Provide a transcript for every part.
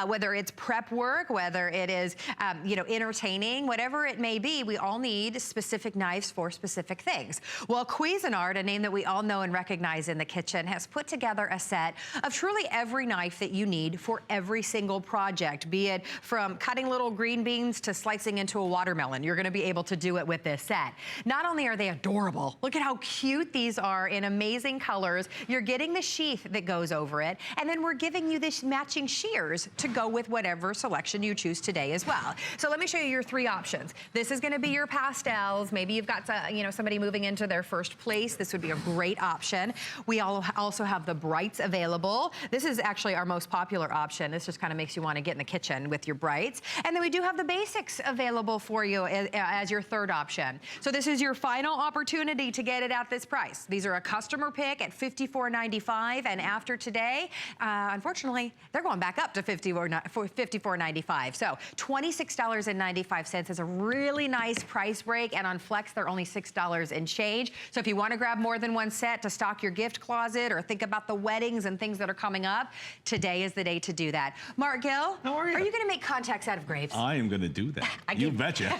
Whether it's prep work, whether it is, you know, entertaining, whatever it may be, we all need specific knives for specific things. Well, Cuisinart, a name that we all know and recognize in the kitchen, has put together a set of truly every knife that you need for every single project, be it from cutting little green beans to slicing into a watermelon. You're gonna be able to do it with this set. Not only are they adorable, look at how cute these are in amazing colors. You're getting the sheath that goes over it, and then we're giving you this matching shears to go with whatever selection you choose today as well. So let me show you your three options. This is gonna be your pastels. Maybe you've got you know, somebody moving into their first place. This would be a great option. We also have the brights available. This is actually our most popular option. This just kind of makes you want to get in the kitchen with your brights. And then we do have the basics available for you as your third option. So this is your final opportunity to get it at this price. These are a customer pick at $54.95, and after today, unfortunately, they're going back up to $54.95. So $26.95 is a really nice price break, and on Flex, they're only $6 and change. So if you want to grab more than one set to stock your gift closet or think about the weddings and things that are coming up, today is the day to do that. Mark Gill, how are you? Are you going to make contacts out of grapes? I am going to do that. You betcha.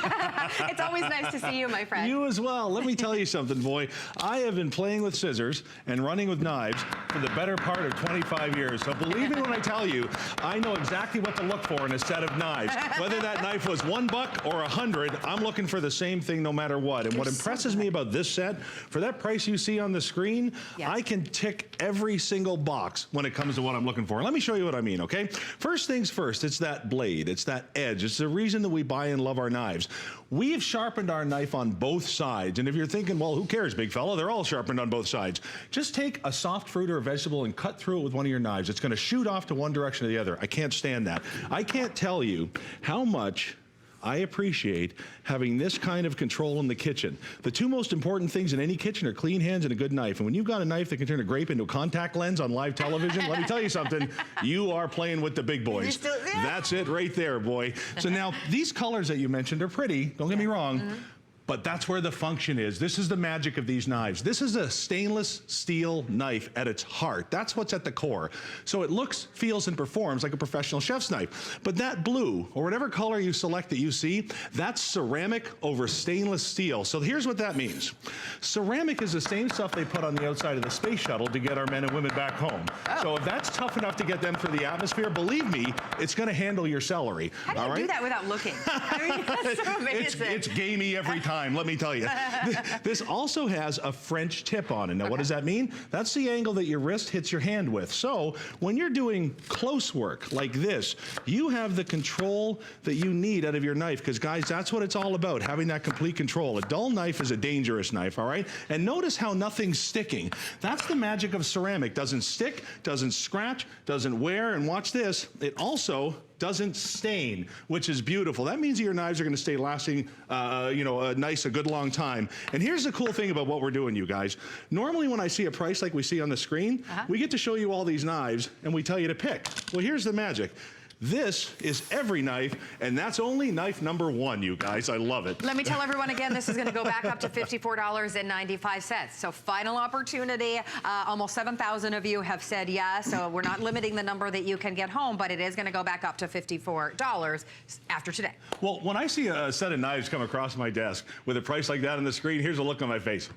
It's always nice to see you, my friend. You as well. Let me tell you something, boy. I have been playing with scissors and running with knives for the better part of 25 years. So believe me when I tell you, I know exactly what to look for in a set of knives. Whether that knife was $1 or 100, I'm looking for the same thing no matter what. And what impresses me about this set, for that price you see on the screen, I can tick every single box when it comes to what I'm looking for. And let me show you what I mean, okay? First things first, it's that blade, it's that edge. It's the reason that we buy and love our knives. We've sharpened our knife on both sides. And if you're thinking, well, who cares, big fella? They're all sharpened on both sides. Just take a soft fruit or a vegetable and cut through it with one of your knives. It's gonna shoot off to one direction or the other. I can't stand that. I can't tell you how much I appreciate having this kind of control in the kitchen. The two most important things in any kitchen are clean hands and a good knife. And when you've got a knife that can turn a grape into a contact lens on live television, let me tell you something, you are playing with the big boys. That's it right there, boy. So now, these colors that you mentioned are pretty, don't get me wrong, but that's where the function is. This is the magic of these knives. This is a stainless steel knife at its heart. That's what's at the core. So it looks, feels, and performs like a professional chef's knife. But that blue, or whatever color you select that you see, that's ceramic over stainless steel. So here's what that means. Ceramic is the same stuff they put on the outside of the space shuttle to get our men and women back home. So if that's tough enough to get them through the atmosphere, believe me, it's gonna handle your celery. How do you do that without looking? I mean, that's so amazing. It's gamey every time. Let me tell you. This also has a French tip on it. Now, what does that mean? That's the angle that your wrist hits your hand with. So when you're doing close work like this, you have the control that you need out of your knife, because guys, that's what it's all about, having that complete control. A dull knife is a dangerous knife, all right? And notice how nothing's sticking. That's the magic of ceramic. Doesn't stick, doesn't scratch, doesn't wear, and watch this, it also doesn't stain, which is beautiful. That means your knives are gonna stay lasting, you know, a good long time. And here's the cool thing about what we're doing, you guys. Normally when I see a price like we see on the screen, we get to show you all these knives and we tell you to pick. Well, here's the magic. This is every knife, and that's only knife number 1, you guys. I love it. Let me tell everyone again, this is gonna go back up to $54.95. So final opportunity. Almost 7,000 of you have said yes, so we're not limiting the number that you can get home, but it is gonna go back up to $54 after today. Well, when I see a set of knives come across my desk with a price like that on the screen, here's a look on my face.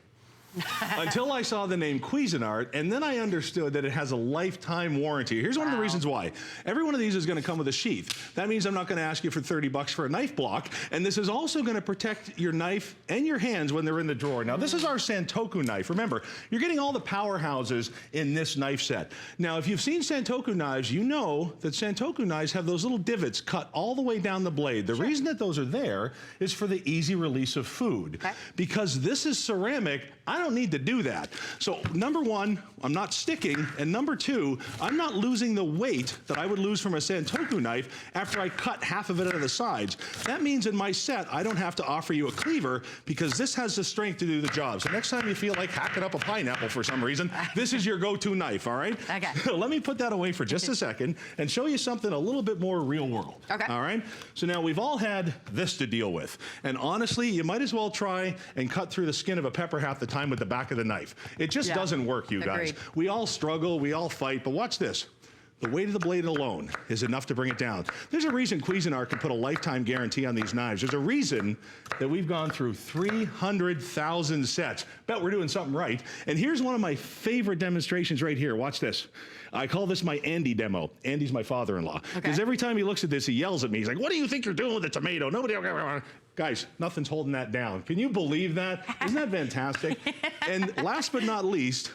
Until I saw the name Cuisinart, and then I understood that it has a lifetime warranty. Here's one of the reasons why. Every one of these is gonna come with a sheath. That means I'm not gonna ask you for 30 bucks for a knife block, and this is also gonna protect your knife and your hands when they're in the drawer. Now, this is our Santoku knife. Remember, you're getting all the powerhouses in this knife set. Now, if you've seen Santoku knives, you know that Santoku knives have those little divots cut all the way down the blade. The reason that those are there is for the easy release of food. Because this is ceramic, I don't need to do that. So number 1, I'm not sticking, and number 2, I'm not losing the weight that I would lose from a Santoku knife after I cut half of it out of the sides. That means in my set, I don't have to offer you a cleaver because this has the strength to do the job. So next time you feel like hacking up a pineapple for some reason, this is your go-to knife, all right? Okay. Let me put that away for just a second and show you something a little bit more real world. Okay. All right? So now we've all had this to deal with. And honestly, you might as well try and cut through the skin of a pepper half the time with the back of the knife. It just doesn't work, you guys. We all struggle, we all fight, but watch this. the weight of the blade alone is enough to bring it down. There's a reason Cuisinart can put a lifetime guarantee on these knives. There's a reason that we've gone through 300,000 sets. Bet we're doing something right. And here's one of my favorite demonstrations right here. Watch this. I call this my Andy demo. Andy's my father-in-law. Because every time he looks at this, he yells at me. He's like, what do you think you're doing with the tomato? Nobody... Guys, nothing's holding that down. Can you believe that? Isn't that fantastic? And last but not least,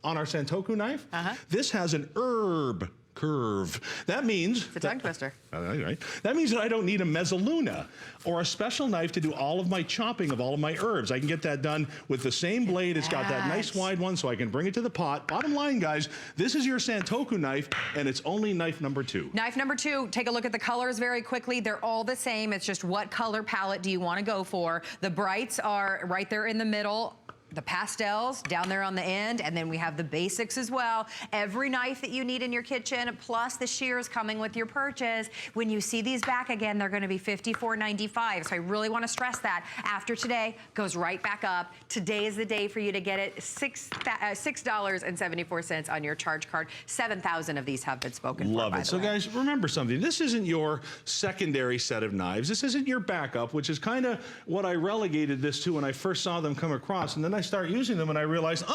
on our Santoku knife, this has an herb curve. That means... It's a tongue twister. Right. That means that I don't need a mezzaluna or a special knife to do all of my chopping of all of my herbs. I can get that done with the same blade. It's got that nice wide one so I can bring it to the pot. Bottom line, guys, this is your Santoku knife, and it's only knife number 2. Knife number 2, take a look at the colors very quickly. They're all the same. It's just what color palette do you want to go for. The brights are right there in the middle. The pastels down there on the end, and then we have the basics as well. Every knife that you need in your kitchen, plus the shears coming with your purchase. When you see these back again, they're gonna be $54.95. So I really wanna stress that. After today, goes right back up. Today is the day for you to get it. $6.74 on your charge card. 7,000 of these have been spoken for, Love by it. the So way. guys, remember something. This isn't your secondary set of knives. This isn't your backup, which is kind of what I relegated this to when I first saw them come across. And then I start using them and I realized,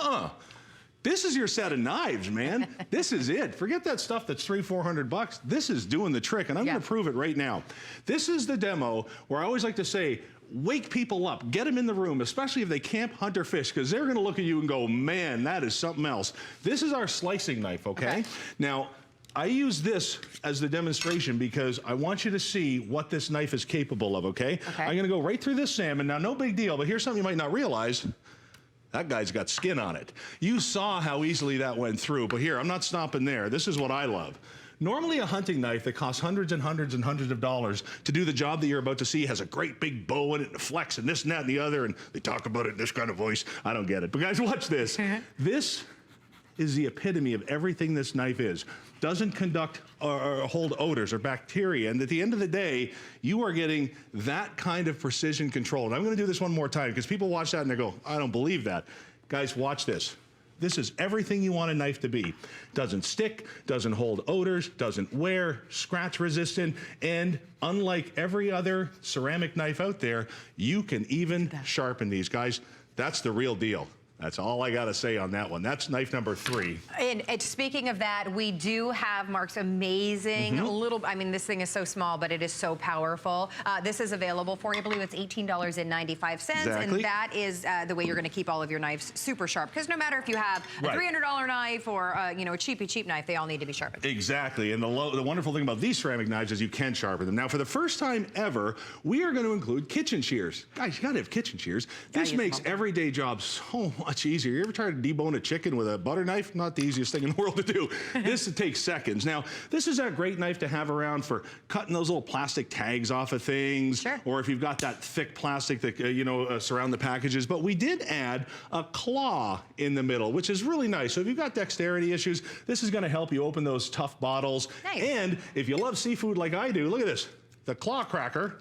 this is your set of knives, man. This is it. Forget that stuff that's $300, $400. This is doing the trick, and I'm gonna prove it right now. This is the demo where I always like to say, wake people up, get them in the room, especially if they camp, hunt, or fish, because they're gonna look at you and go, man, that is something else. This is our slicing knife, okay? Now, I use this as the demonstration because I want you to see what this knife is capable of, okay? I'm gonna go right through this salmon. Now, no big deal, but here's something you might not realize. That guy's got skin on it. You saw how easily that went through, but here, I'm not stopping there. This is what I love. Normally a hunting knife that costs hundreds and hundreds and hundreds of dollars to do the job that you're about to see has a great big bow in it and a flex and this and that and the other, and they talk about it in this kind of voice. I don't get it. But guys, watch this. This is the epitome of everything this knife is. Doesn't conduct or hold odors or bacteria, and at the end of the day, you are getting that kind of precision control. And I'm gonna do this one more time because people watch that and they go, I don't believe that. Guys, watch this. This is everything you want a knife to be. Doesn't stick, doesn't hold odors, doesn't wear, scratch resistant, and unlike every other ceramic knife out there, you can even sharpen these. Guys, that's the real deal. That's all I gotta say on that one. That's knife number 3. And speaking of that, we do have Mark's amazing little, I mean, this thing is so small, but it is so powerful. This is available for you. I believe it's $18.95. And that is the way you're gonna keep all of your knives super sharp. Because no matter if you have a $300 knife or you know, a cheap knife, they all need to be sharpened. Exactly, and the wonderful thing about these ceramic knives is you can sharpen them. Now, for the first time ever, we are gonna include kitchen shears. Guys, you gotta have kitchen shears. This makes everyday jobs so much easier. You ever try to debone a chicken with a butter knife? Not the easiest thing in the world to do. This takes seconds. Now, this is a great knife to have around for cutting those little plastic tags off of things, or if you've got that thick plastic that surround the packages. But we did add a claw in the middle, which is really nice. So if you've got dexterity issues, this is going to help you open those tough bottles. And if you love seafood like I do, look at this. The claw cracker.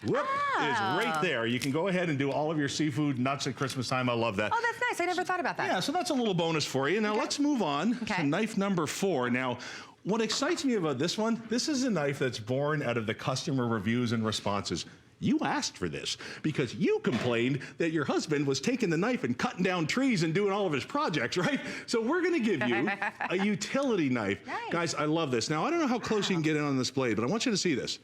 Whoop, is right there. You can go ahead and do all of your seafood nuts at Christmas time. I love that. Oh, that's nice. I never thought about that. Yeah, so that's a little bonus for you. Now let's move on to knife number 4. Now, what excites me about this one, this is a knife that's born out of the customer reviews and responses. You asked for this because you complained that your husband was taking the knife and cutting down trees and doing all of his projects, right? So we're gonna give you a utility knife. Guys, I love this. Now, I don't know how close you can get in on this blade, but I want you to see this.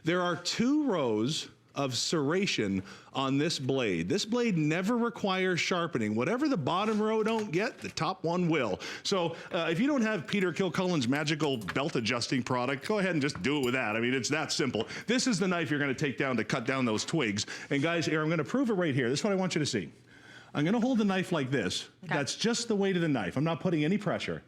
There are 2 rows of serration on this blade. This blade never requires sharpening. Whatever the bottom row don't get, the top one will. So if you don't have Peter Kilcullen's magical belt adjusting product, go ahead and just do it with that. I mean, it's that simple. This is the knife you're gonna take down to cut down those twigs. And guys, here, I'm gonna prove it right here. This is what I want you to see. I'm gonna hold the knife like this. That's just the weight of the knife. I'm not putting any pressure.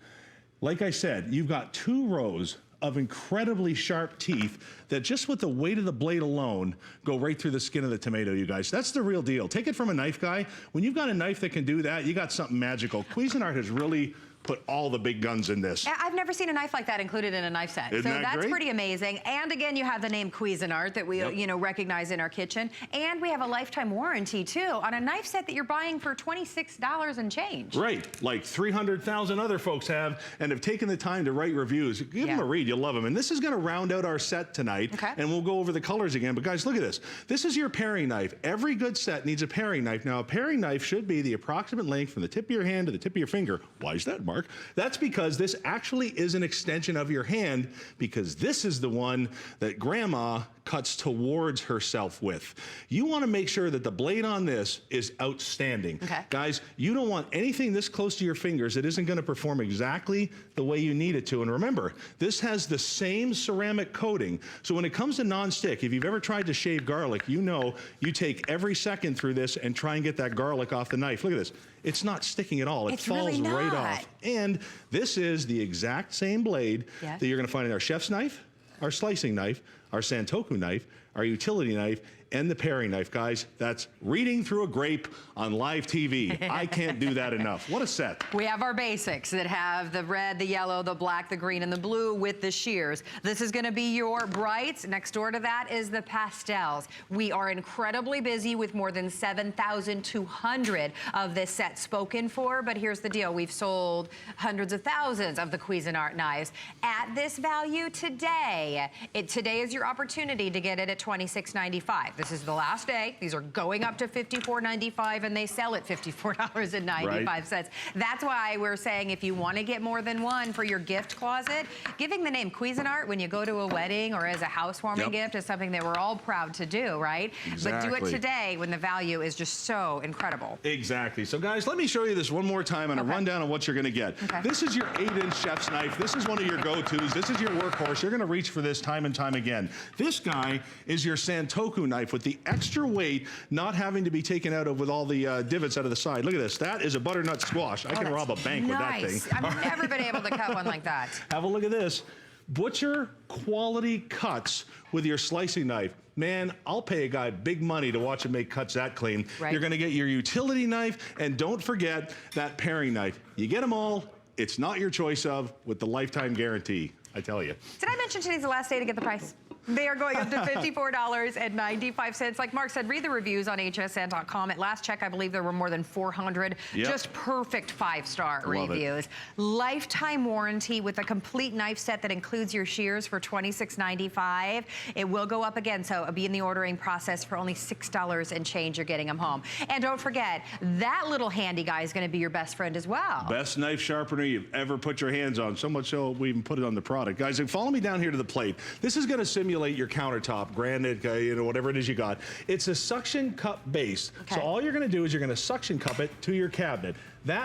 Like I said, you've got 2 rows of incredibly sharp teeth that just with the weight of the blade alone go right through the skin of the tomato, you guys. That's the real deal. Take it from a knife guy. When you've got a knife that can do that, you got something magical. Cuisinart has really put all the big guns in this. I've never seen a knife like that included in a knife set. Isn't that that's great? pretty amazing. And again, you have the name Cuisinart that we recognize in our kitchen. And we have a lifetime warranty too on a knife set that you're buying for $26 and change. Right, like 300,000 other folks have and have taken the time to write reviews. Give them a read, you'll love them. And this is gonna round out our set tonight. Okay. And we'll go over the colors again. But guys, look at this. This is your paring knife. Every good set needs a paring knife. Now, a paring knife should be the approximate length from the tip of your hand to the tip of your finger. Why is that, Mark? That's because this actually is an extension of your hand, because this is the one that Grandma cuts towards herself with. You want to make sure that the blade on this is outstanding. Okay. Guys, you don't want anything this close to your fingers that isn't going to perform exactly the way you need it to. And remember, this has the same ceramic coating. So when it comes to non-stick, if you've ever tried to shave garlic, you know you take every second through this and try and get that garlic off the knife. Look at this. It's not sticking at all. It falls really right not. off. And this is the exact same blade that you're going to find in our chef's knife, our slicing knife, our Santoku knife, our utility knife, and the paring knife. Guys, that's reading through a grape on live TV. I can't do that enough. What a set. We have our basics that have the red, the yellow, the black, the green, and the blue with the shears. This is gonna be your brights. Next door to that is the pastels. We are incredibly busy with more than 7,200 of this set spoken for, but here's the deal. We've sold hundreds of thousands of the Cuisinart knives. At this value today, today is your opportunity to get it at $26.95. This is the last day. These are going up to $54.95 and they sell at $54.95. Right. That's why we're saying if you want to get more than one for your gift closet, giving the name Cuisinart when you go to a wedding or as a housewarming gift is something that we're all proud to do, right? Exactly. But do it today when the value is just so incredible. Exactly. So guys, let me show you this one more time on a rundown of what you're gonna get. This is your 8-inch chef's knife. This is one of your go-tos. This is your workhorse. You're gonna reach for this time and time again. This guy is your Santoku knife with the extra weight not having to be taken out of with all the divots out of the side. Look at this. That is a butternut squash. I can rob a bank with that thing. I've never been able to cut one like that. Have a look at this. Butcher quality cuts with your slicing knife. Man, I'll pay a guy big money to watch him make cuts that clean. Right. You're gonna get your utility knife, and don't forget that paring knife. You get them all, it's not your choice of, with the lifetime guarantee, I tell you. Did I mention today's the last day to get the price? They are going up to $54.95. Like Mark said, read the reviews on hsn.com. At last check, I believe there were more than 400 just perfect 5-star reviews. Lifetime warranty with a complete knife set that includes your shears for $26.95. It will go up again, so be in the ordering process for only $6 and change. You're getting them home. And don't forget, that little handy guy is going to be your best friend as well. Best knife sharpener you've ever put your hands on. So much so we even put it on the product. Guys, follow me down here to the plate. This is going to simulate your countertop, granite, whatever it is you got. It's a suction cup base. So all you're gonna do is you're gonna suction cup it to your cabinet,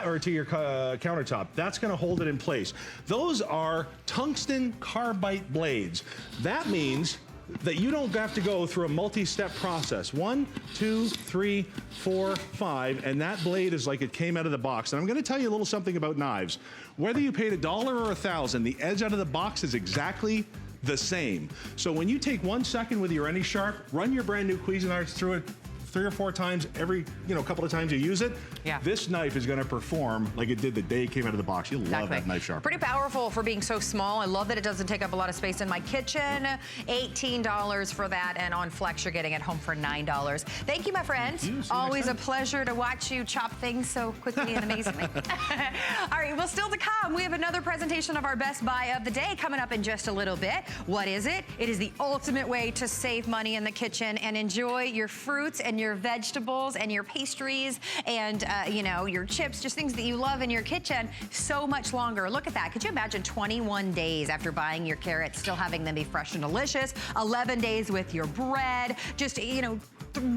or to your countertop. That's gonna hold it in place. Those are tungsten carbide blades. That means that you don't have to go through a multi-step process. 1, 2, 3, 4, 5, and that blade is like it came out of the box. And I'm gonna tell you a little something about knives. Whether you paid $1 or $1,000, the edge out of the box is exactly the same. So when you take 1 second with your Any Sharp, run your brand new Cuisinart through it 3 or 4 times every, couple of times you use it, this knife is gonna perform like it did the day it came out of the box. You'll love that knife sharpener. Pretty powerful for being so small. I love that it doesn't take up a lot of space in my kitchen. $18 for that, and on Flex, you're getting it home for $9. Thank you, my friend. Always a pleasure to watch you chop things so quickly and amazingly. All right, well, still to come, we have another presentation of our best buy of the day coming up in just a little bit. What is it? It is the ultimate way to save money in the kitchen and enjoy your fruits and your vegetables and your pastries and your chips, just things that you love in your kitchen so much longer. Look at that. Could you imagine 21 days after buying your carrots still having them be fresh and delicious? 11 days with your bread, just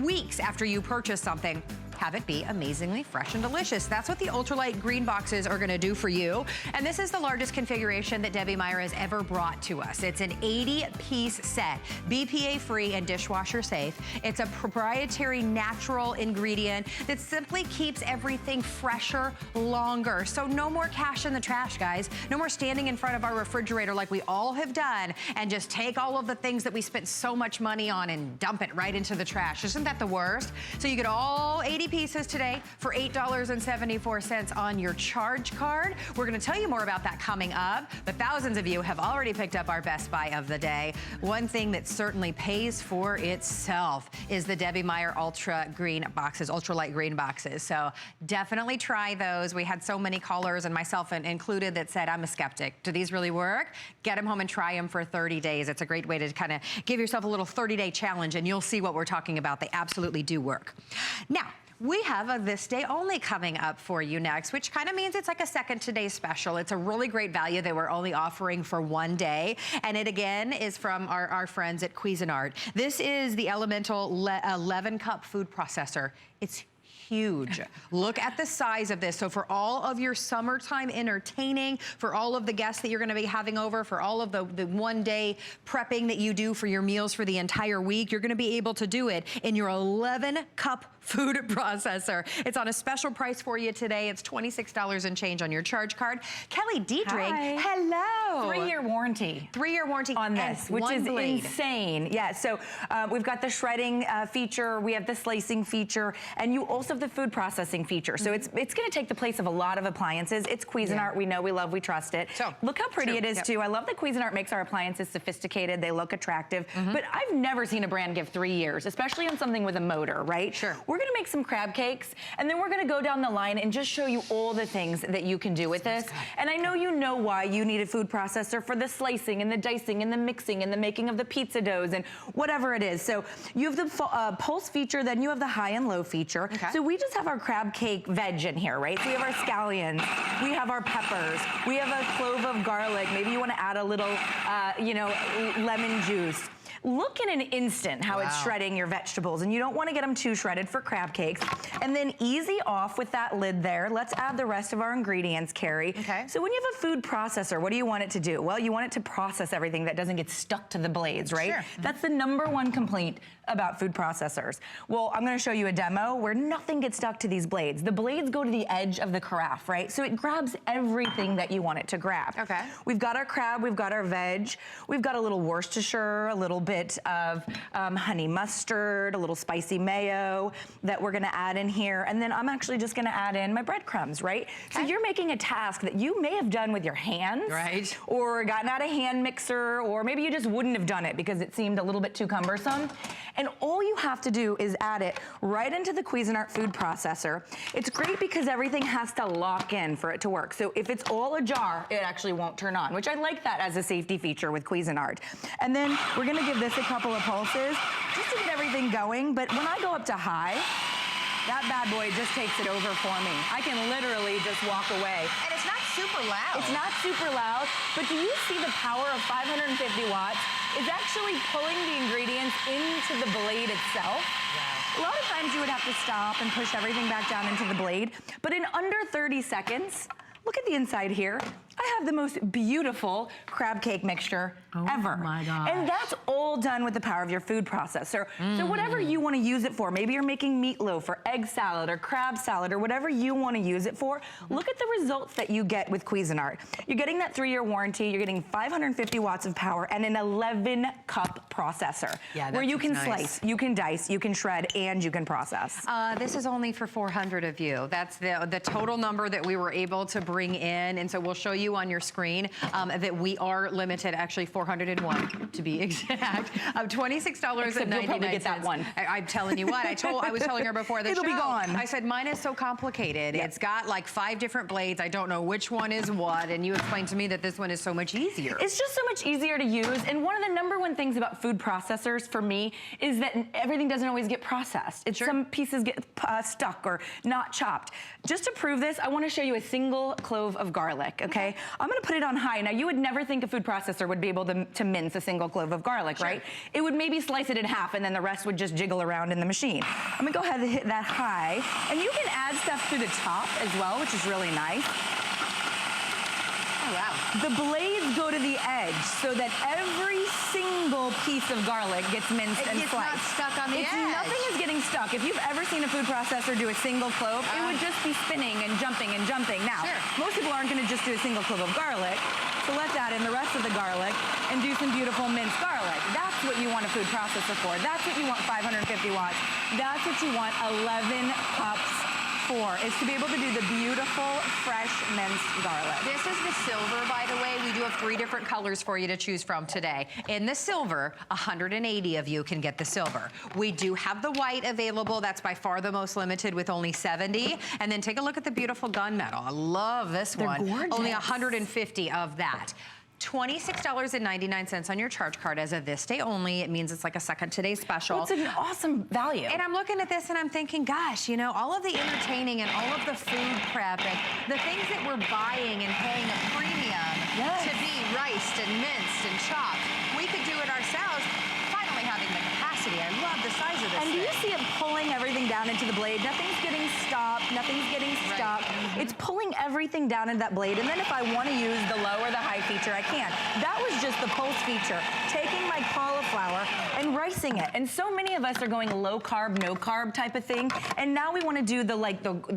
weeks after you purchase something, have it be amazingly fresh and delicious. That's what the ultralight green boxes are gonna do for you. And this is the largest configuration that Debbie Meyer has ever brought to us. It's an 80-piece set, BPA free and dishwasher safe. It's a proprietary natural ingredient that simply keeps everything fresher longer. So no more cash in the trash, guys. No more standing in front of our refrigerator like we all have done and just take all of the things that we spent so much money on and dump it right into the trash. Isn't that the worst? So you get all 80 pieces today for $8.74 on your charge card. We're gonna tell you more about that coming up, but thousands of you have already picked up our best buy of the day. One thing that certainly pays for itself is the Debbie Meyer Ultra Green boxes, ultralight green boxes. So definitely try those. We had so many callers, and myself included, that said, I'm a skeptic. Do these really work? Get them home and try them for 30 days. It's a great way to kind of give yourself a little 30-day challenge, and you'll see what we're talking about. They absolutely do work. Now, we have a This Day Only coming up for you next, which kind of means it's like a second today special. It's a really great value that we're only offering for one day. And it, again, is from our friends at Cuisinart. This is the Elemental 11-cup food processor. It's huge. Look at the size of this. So for all of your summertime entertaining, for all of the guests that you're going to be having over, for all of the one-day prepping that you do for your meals for the entire week, you're going to be able to do it in your 11-cup food processor. It's on a special price for you today. It's $26 and change on your charge card. Kelly Diedrich, hello. 3-year warranty. 3-year warranty on this, which is insane. Yeah, so we've got the shredding feature, we have the slicing feature, and you also have the food processing feature. So it's going to take the place of a lot of appliances. It's Cuisinart. We know, we love, we trust it. So look how pretty it is too. I love that Cuisinart makes our appliances sophisticated. They look attractive, but I've never seen a brand give 3 years, especially on something with a motor, right? Sure. We're going to make some crab cakes, and then we're going to go down the line and just show you all the things that you can do with this. And I know you know why you need a food processor for the slicing and the dicing and the mixing and the making of the pizza doughs and whatever it is. So you have the pulse feature, then you have the high and low feature. So we just have our crab cake veg in here, right? So we have our scallions, we have our peppers, we have a clove of garlic. Maybe you want to add a little, you know, lemon juice. Look in an instant how it's shredding your vegetables, and you don't want to get them too shredded for crab cakes. And then easy off with that lid there. Let's add the rest of our ingredients, Carrie. So when you have a food processor, what do you want it to do? Well, you want it to process everything that doesn't get stuck to the blades, right? That's the #1 complaint about food processors. Well, I'm going to show you a demo where nothing gets stuck to these blades. The blades go to the edge of the carafe, right? So it grabs everything that you want it to grab. We've got our crab, we've got our veg, we've got a little Worcestershire, a little bit of honey mustard, a little spicy mayo that we're going to add in here, and then I'm actually just going to add in my breadcrumbs, right? So you're making a task that you may have done with your hands, or gotten out a hand mixer, or maybe you just wouldn't have done it because it seemed a little bit too cumbersome. And all you have to do is add it right into the Cuisinart food processor. It's great because everything has to lock in for it to work. So if it's all ajar, it actually won't turn on, which I like that as a safety feature with Cuisinart. And then we're going to give this a couple of pulses just to get everything going. But when I go up to high, that bad boy just takes it over for me. I can literally just walk away. And it's not super loud. It's not super loud, but do you see the power of 550 watts? It's actually pulling the ingredients into the blade itself. A lot of times you would have to stop and push everything back down into the blade, but in under 30 seconds, look at the inside here. I have the most beautiful crab cake mixture ever. Oh my God. And that's all done with the power of your food processor. So whatever you want to use it for, maybe you're making meatloaf or egg salad or crab salad or whatever you want to use it for, look at the results that you get with Cuisinart. You're getting that 3-year warranty, you're getting 550 watts of power and an 11-cup processor where you can slice, you can dice, you can shred, and you can process. This is only for 400 of you. That's the total number that we were able to bring in, and so we'll show you on your screen that we are limited, actually 401 to be exact, of $26.99. You'll probably get that one. I'm telling you what, I was telling her before the show. It'll be gone. I said, mine is so complicated. It's got like 5 different blades. I don't know which one is what, and you explained to me that this one is so much easier. It's just so much easier to use, and one of the #1 things about food processors for me is that everything doesn't always get processed. It's some pieces get stuck or not chopped. Just to prove this, I want to show you a single clove of garlic, okay? I'm going to put it on high. Now, you would never think a food processor would be able to mince a single clove of garlic, right? It would maybe slice it in half, and then the rest would just jiggle around in the machine. I'm going to go ahead and hit that high, and you can add stuff to the top as well, which is really nice. Oh, wow. The blades go to the edge so that every single piece of garlic gets minced and sliced. It's not stuck on the edge. Nothing is getting stuck. If you've ever seen a food processor do a single clove, it would just be spinning and jumping and jumping. Now, most people aren't going to just do a single clove of garlic, so let's add in the rest of the garlic and do some beautiful minced garlic. That's That's what you want a food processor for. That's what you want 550 watts. That's what you want 11 cups for, is to be able to do the beautiful, fresh minced garlic. This is the silver, by the way. We do have 3 different colors for you to choose from today. In the silver, 180 of you can get the silver. We do have the white available. That's by far the most limited with only 70. And then take a look at the beautiful gunmetal. I love this one. They're gorgeous. Only 150 of that. $26.99 on your charge card as of this day only. It means it's like a second today special. Well, it's an awesome value. And I'm looking at this and I'm thinking, gosh, you know, all of the entertaining and all of the food prep and the things that we're buying and paying a premium to be riced and minced and chopped, we could do it ourselves. Finally having the capacity. I love the size of this And do you see it pulling everything down into the blade? Nothing's getting stopped. Nothing's getting stuck. Right. It's pulling everything down into that blade. And then if I want to use the low or the high feature, I can. That was just the pulse feature. Taking my cauliflower and ricing it. And so many of us are going low carb, no carb type of thing. And now we want to do the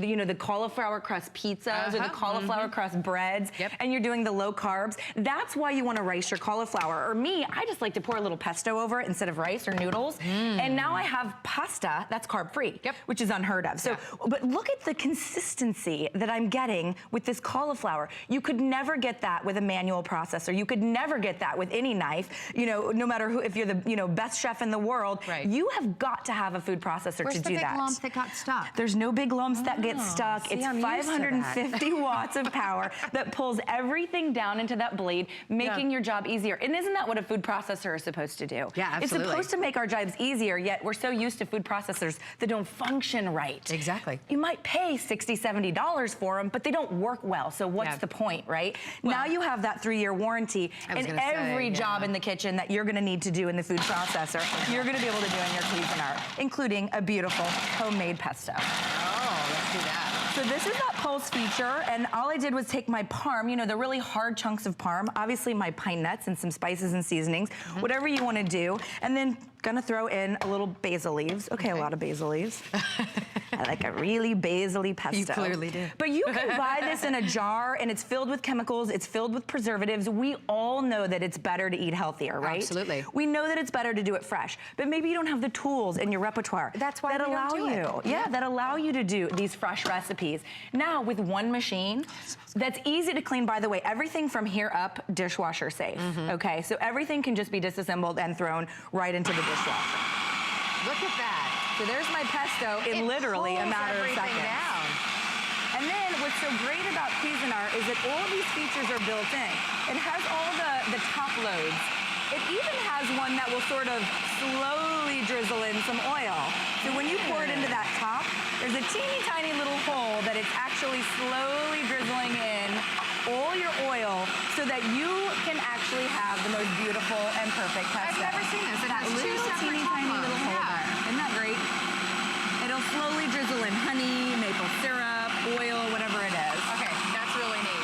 you know, the cauliflower crust pizzas or the cauliflower crust breads. And you're doing the low carbs. That's why you want to rice your cauliflower. Or me, I just like to pour a little pesto over it instead of rice or noodles. And now I have pasta that's carb free, which is unheard of. So, but look at the consistency that I'm getting with this cauliflower. You could never get that with a manual processor. You could never get that with any knife. You know, no matter who, if you're the best chef in the world, you have got to have a food processor to do that. Where's the big lump that got stuck? There's no big lumps that get stuck. It's 550 watts of power that pulls everything down into that blade, making your job easier. And isn't that what a food processor is supposed to do? Yeah, absolutely. It's supposed to make our jobs easier, yet we're so used to food processors that don't function right. Exactly. You might pay $60, $70 for them, but they don't work well. So what's the point, right? Well, now you have that 3-year warranty, and every job in the kitchen that you're going to need to do in the food processor, you're going to be able to do in your Cuisinart, including a beautiful homemade pesto. Oh, let's do that. So this is that pulse feature, and all I did was take my parm, you know, the really hard chunks of parm, obviously my pine nuts and some spices and seasonings, whatever you want to do, and then gonna throw in a little basil leaves. Okay, a lot of basil leaves. I like a really basil-y pesto. You clearly do. But you can buy this in a jar, and it's filled with chemicals, it's filled with preservatives. We all know that it's better to eat healthier, right? Absolutely. We know that it's better to do it fresh, but maybe you don't have the tools in your repertoire. That's why that we allow don't do you. it. Yeah, that allow you to do these fresh recipes. Now, with one machine, that's easy to clean, by the way, everything from here up, dishwasher safe, okay? So everything can just be disassembled and thrown right into the dishwasher. Look at that. So there's my pesto in literally a matter of seconds. Down. And then what's so great about Cuisinart is that all these features are built in. It has all the top loads. It even has one that will sort of slowly drizzle in some oil. So when you pour it into that top, there's a teeny tiny little hole that it's actually slowly drizzling in all your oil so that you can actually have the most beautiful and perfect pesto. I've never seen this. It has two little separate teeny tiny top little loads. hole there. Isn't that great? It'll slowly drizzle in honey, maple syrup, oil, whatever it is. Okay, that's really neat.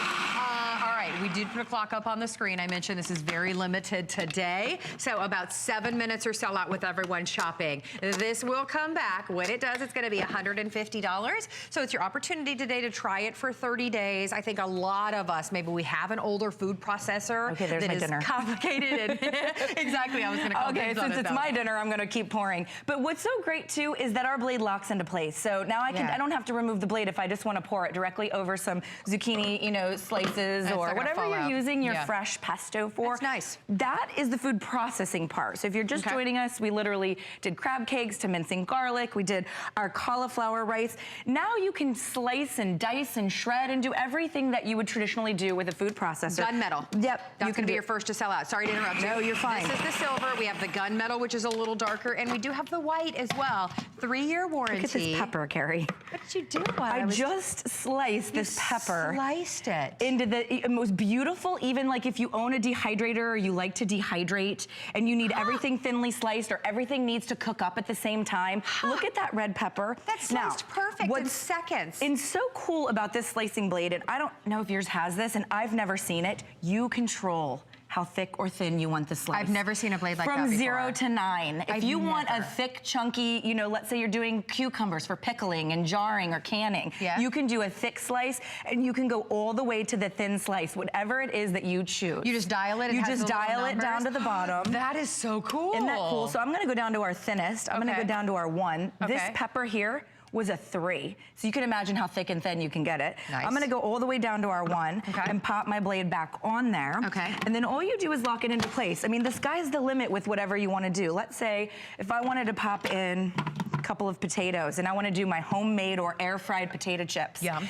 All right, we did put a clock up on the screen. I mentioned this is very limited today. So about 7 minutes or sell out with everyone shopping. This will come back. When it does, it's going to be $150. So it's your opportunity today to try it for 30 days. I think a lot of us, maybe we have an older food processor that is complicated. And exactly, I was going to call Okay, since it's my dinner, I'm going to keep pouring. But what's so great too is that our blade locks into place. So now I don't have to remove the blade if I just want to pour it directly over some zucchini, you know, slices or whatever you're using your fresh pesto for. That's nice. That is the food processing part. So if you're just joining us, we literally did crab cakes to mincing garlic. We did our cauliflower rice. Now you can slice and dice and shred and do everything that you would traditionally do with a food processor. Gunmetal. Yep. That's going to be your first to sell out. Sorry to interrupt you. No, you're fine. This is the silver. We have the gunmetal, which is a little darker, and we do have the white as well. 3-year warranty. Look at this pepper, Carrie. What did you do? I just sliced this pepper. Sliced it. Into the most beautiful, even like if you own a dehydrator or you like to dehydrate and you need everything thinly sliced or everything needs to cook up at the same time. Look at that red pepper. That's sliced perfect in seconds. And so cool about this slicing blade, and I don't know if yours has this, and I've never seen it, you control how thick or thin you want the slice. I've never seen a blade like that From before. 0 to 9. If you want a thick, chunky, you know, let's say you're doing cucumbers for pickling and jarring or canning, you can do a thick slice, and you can go all the way to the thin slice, whatever it is that you choose. You just dial it? You just dial it down to the bottom. That is so cool. Isn't that cool? So I'm gonna go down to our thinnest. I'm gonna go down to our 1. This pepper here was a 3. So you can imagine how thick and thin you can get it. Nice. I'm gonna go all the way down to our 1 and pop my blade back on there. And then all you do is lock it into place. I mean, the sky's the limit with whatever you wanna do. Let's say if I wanted to pop in a couple of potatoes and I wanna do my homemade or air fried potato chips. Yum,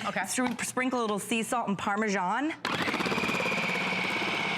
Sprinkle a little sea salt and Parmesan.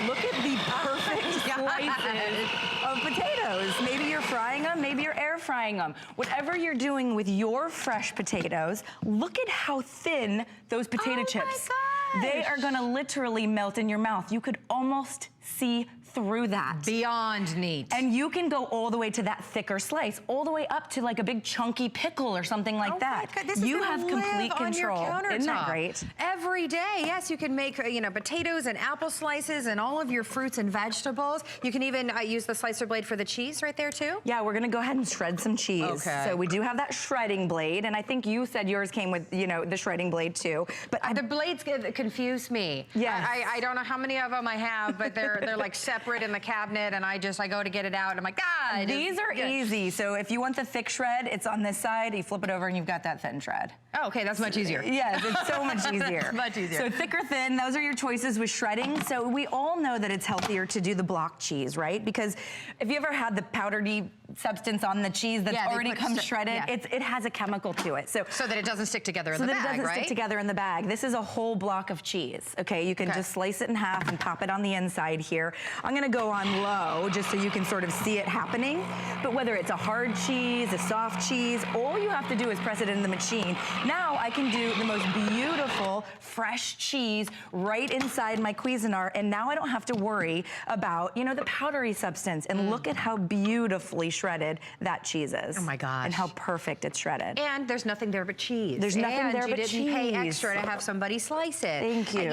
Look at the perfect slices of potatoes. Maybe you're frying them, maybe you're air frying them. Whatever you're doing with your fresh potatoes, look at how thin those potato chips. My gosh. They are gonna literally melt in your mouth. You could almost see through that. Beyond neat. And you can go all the way to that thicker slice, all the way up to like a big chunky pickle or something like that. My God, this you is have complete control. Isn't that great? Every day, yes, you can make potatoes and apple slices and all of your fruits and vegetables. You can even use the slicer blade for the cheese right there too. Yeah, we're gonna go ahead and shred some cheese. Okay. So we do have that shredding blade, and I think you said yours came with the shredding blade too. But the blades confuse me. Yes. I don't know how many of them I have, but they're like separate in the cabinet, and I go to get it out, and I'm like, God. These are easy. So if you want the thick shred, it's on this side. You flip it over, and you've got that thin shred. Oh, okay, that's much easier. Yes, it's so much easier. Much easier. So thick or thin, those are your choices with shredding. So we all know that it's healthier to do the block cheese, right? Because if you ever had the powdery substance on the cheese that's already come shredded, it has a chemical to it. So that it doesn't stick together in the bag, So that it doesn't stick together in the bag. This is a whole block of cheese, okay? You can just slice it in half and pop it on the inside here. I'm gonna go on low just so you can sort of see it happening. But whether it's a hard cheese, a soft cheese, all you have to do is press it in the machine. Now I can do the most beautiful, fresh cheese right inside my Cuisinart, and now I don't have to worry about, the powdery substance. And look at how beautifully shredded that cheese is. Oh my gosh. And how perfect it's shredded. And there's nothing there but cheese. There's nothing there but cheese. You didn't pay extra to have somebody slice it. Thank you.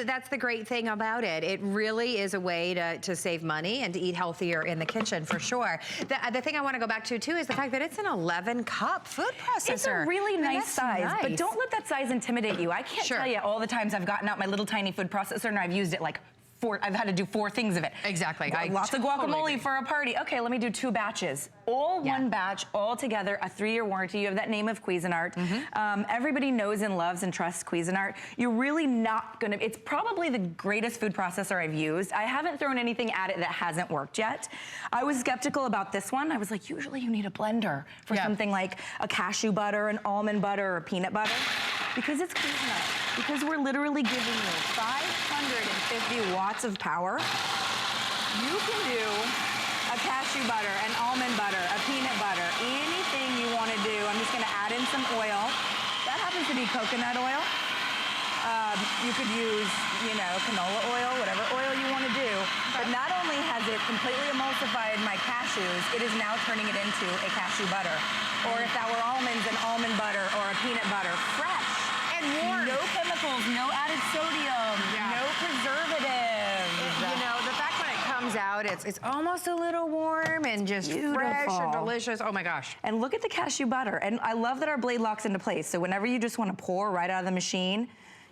That's the great thing about it. It really is a way to save money and to eat healthier in the kitchen for sure. The thing I want to go back to too is the fact that it's an 11-cup food processor. It's a really nice size, but don't let that size intimidate you. I can't tell you all the times I've gotten out my little tiny food processor and I've used it like I've had to do 4 things of it. Exactly. Lots of guacamole for a party. Okay, let me do 2 batches. All one batch, all together, a 3-year warranty. You have that name of Cuisinart. Everybody knows and loves and trusts Cuisinart. You're really not gonna, it's probably the greatest food processor I've used. I haven't thrown anything at it that hasn't worked yet. I was skeptical about this one. I was like, usually you need a blender for something like a cashew butter, an almond butter, or peanut butter. Because it's Cuisinart. Because we're literally giving you 550 watts of power. You can do a cashew butter, an almond butter, a peanut butter, anything you want to do. I'm just going to add in some oil. That happens to be coconut oil. You could use, canola oil, whatever oil you want to do. But not only has it completely emulsified my cashews, it is now turning it into a cashew butter. Or if that were almonds, an almond butter or a peanut butter, fresh. And warm. No chemicals, no added sodium, no preservatives. The fact when it comes out, it's almost a little warm and just fresh and delicious. Oh my gosh. And look at the cashew butter. And I love that our blade locks into place. So whenever you just want to pour right out of the machine,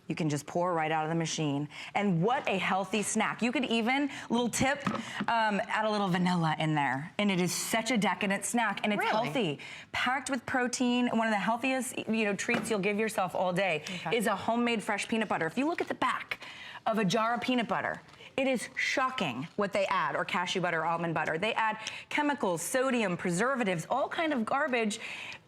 you can just pour right out of the machine. And what a healthy snack. You could even, little tip, add a little vanilla in there. And it is such a decadent snack, and it's healthy. Packed with protein. One of the healthiest treats you'll give yourself all day is a homemade fresh peanut butter. If you look at the back of a jar of peanut butter, it is shocking what they add, or cashew butter, or almond butter. They add chemicals, sodium, preservatives, all kind of garbage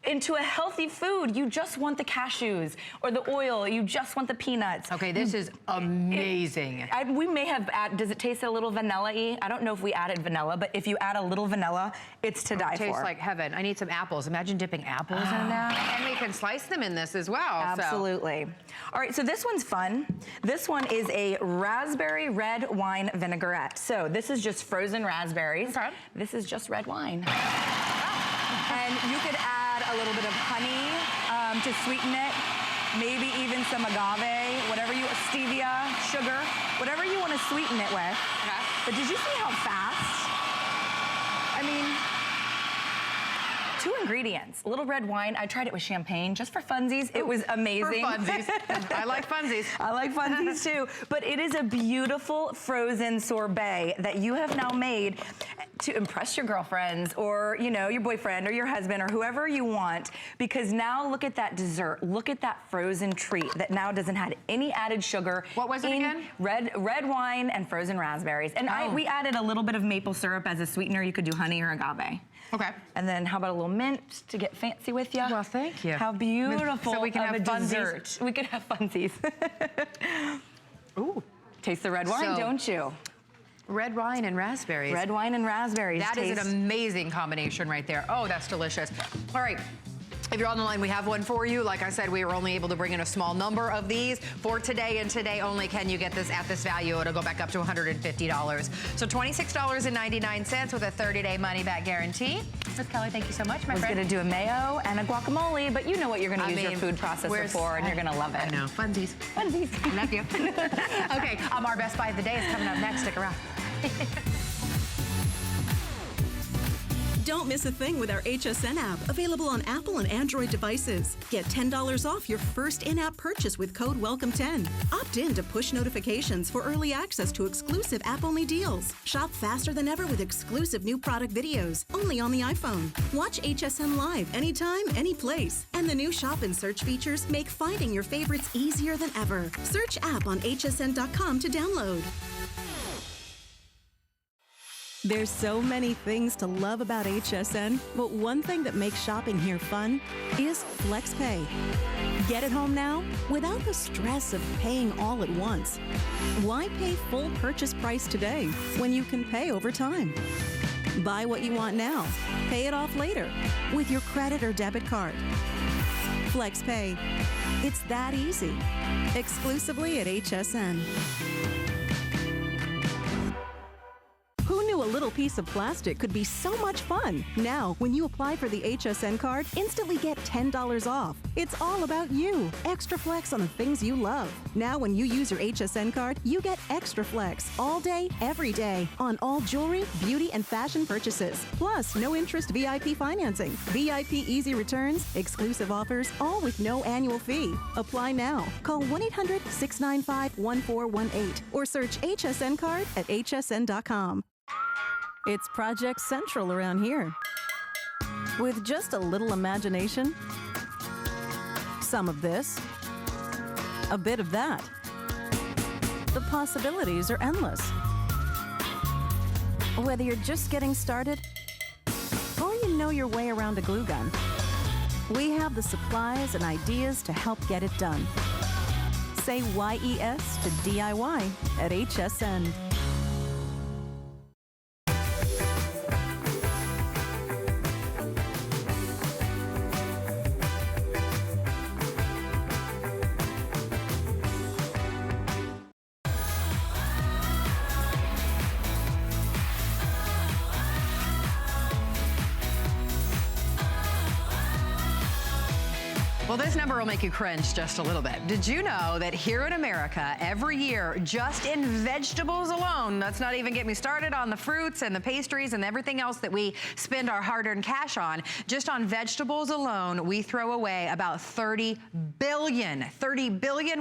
into a healthy food. You just want the cashews or the oil. You just want the peanuts. Okay, this is amazing. We may have does it taste a little vanilla-y? I don't know if we added vanilla, but if you add a little vanilla, it's to die for. It tastes like heaven. I need some apples. Imagine dipping apples in that. And we can slice them in this as well. Absolutely. All right, so this one's fun. This one is a raspberry red wine vinaigrette. So this is just frozen raspberries. This is just red wine. And you could add a little bit of honey to sweeten it. maybe even some agave, whatever you, stevia, sugar, whatever you want to sweeten it with. Okay. But did you see how fast? I mean, 2 ingredients. A little red wine. I tried it with champagne just for funsies. It was amazing. For funsies. I like funsies. I like funsies too. But it is a beautiful frozen sorbet that you have now made to impress your girlfriends or, you know, your boyfriend or your husband or whoever you want. Because now look at that dessert. Look at that frozen treat that now doesn't have any added sugar. What was it again? Red wine and frozen raspberries. And we added a little bit of maple syrup as a sweetener. You could do honey or agave. Okay. And then how about a little mint to get fancy with you? Well, thank you. How beautiful so we can of have a funsies. dessert. We could have funsies. Ooh. Taste the red wine, don't you? Red wine and raspberries. Red wine and raspberries. That is an amazing combination right there. Oh, that's delicious. All right. If you're on the line, we have one for you. Like I said, we were only able to bring in a small number of these for today, and today only can you get this at this value. It'll go back up to $150. So $26.99 with a 30-day money-back guarantee. Miss Kelly, thank you so much, my friend. I was going to do a mayo and a guacamole, but you know what you're going to use your food processor for, and you're going to love it. I know. Funsies. Funsies. Love you. Okay, our best buy of the day is coming up next. Stick around. Don't miss a thing with our HSN app, available on Apple and Android devices. Get $10 off your first in-app purchase with code WELCOME10. Opt in to push notifications for early access to exclusive app-only deals. Shop faster than ever with exclusive new product videos, only on the iPhone. Watch HSN Live anytime, any place. And the new shop and search features make finding your favorites easier than ever. Search app on hsn.com to download. There's so many things to love about HSN, but one thing that makes shopping here fun is FlexPay. Get it home now without the stress of paying all at once. Why pay full purchase price today when you can pay over time? Buy what you want now, pay it off later with your credit or debit card. FlexPay. It's that easy. Exclusively at HSN. Who knew a little piece of plastic could be so much fun? Now, when you apply for the HSN card, instantly get $10 off. It's all about you. Extra flex on the things you love. Now, when you use your HSN card, you get extra flex all day, every day on all jewelry, beauty, and fashion purchases. Plus, no interest VIP financing, VIP easy returns, exclusive offers, all with no annual fee. Apply now. Call 1-800-695-1418 or search HSN card at hsn.com. It's Project Central around here. With just a little imagination, some of this, a bit of that. The possibilities are endless. Whether you're just getting started or you know your way around a glue gun, we have the supplies and ideas to help get it done. Say YES to DIY at HSN. Well, this number will make you cringe just a little bit. Did you know that here in America, every year, just in vegetables alone, let's not even get me started on the fruits and the pastries and everything else that we spend our hard-earned cash on, just on vegetables alone, we throw away about $30 billion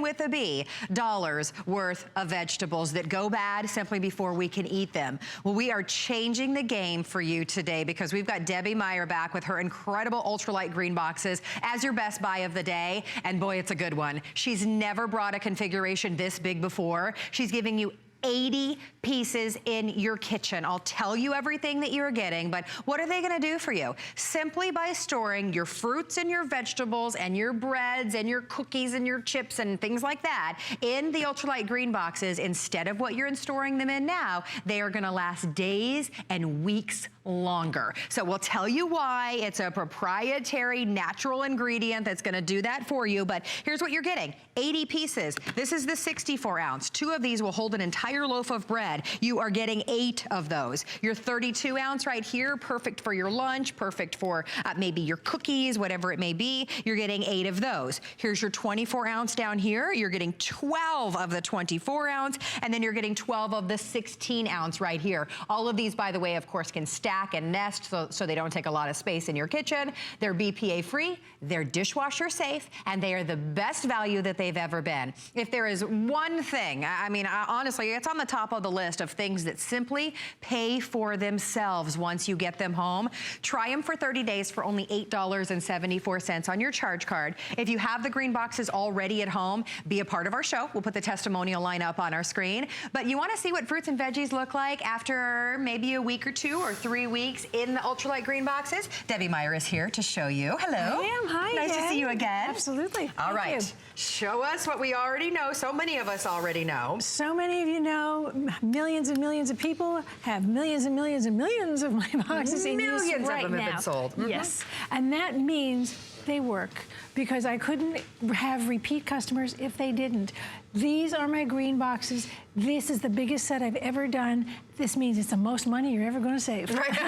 with a B, dollars worth of vegetables that go bad simply before we can eat them. Well, we are changing the game for you today because we've got Debbie Meyer back with her incredible ultralight green boxes as your best buy of the day, and boy, it's a good one. She's never brought a configuration this big before. She's giving you 80 pieces in your kitchen. I'll tell you everything that you're getting, but what are they gonna do for you? Simply by storing your fruits and your vegetables and your breads and your cookies and your chips and things like that in the ultralight green boxes, instead of what you're storing them in now, they are gonna last days and weeks longer. So we'll tell you why. It's a proprietary natural ingredient that's gonna do that for you, but here's what you're getting. 80 pieces. This is the 64 ounce. 2 of these will hold an entire entire loaf of bread, you are getting 8 of those. Your 32 ounce right here, perfect for your lunch, perfect for maybe your cookies, whatever it may be. You're getting 8 of those. Here's your 24 ounce down here. You're getting 12 of the 24 ounce, and then you're getting 12 of the 16 ounce right here. All of these, by the way, of course, can stack and nest so they don't take a lot of space in your kitchen. They're BPA free, they're dishwasher safe, and they are the best value that they've ever been. If there is one thing, I mean, honestly, it's on the top of the list of things that simply pay for themselves once you get them home. Try them for 30 days for only $8.74 on your charge card. If you have the green boxes already at home, be a part of our show. We'll put the testimonial line up on our screen. But you want to see what fruits and veggies look like after maybe a week or 2 or 3 weeks in the ultralight green boxes? Debbie Meyer is here to show you. Hello. I am. Hi. Nice to see you again. Absolutely. All Thank right. you. Show us what we already know. So many of us already know. So many of you know, millions and millions of people have millions and millions and millions of my boxes in use Millions right of them now. have been sold. Yes. And that means they work, because I couldn't have repeat customers if they didn't. These are my green boxes. This is the biggest set I've ever done. This means it's the most money you're ever going to save. Right.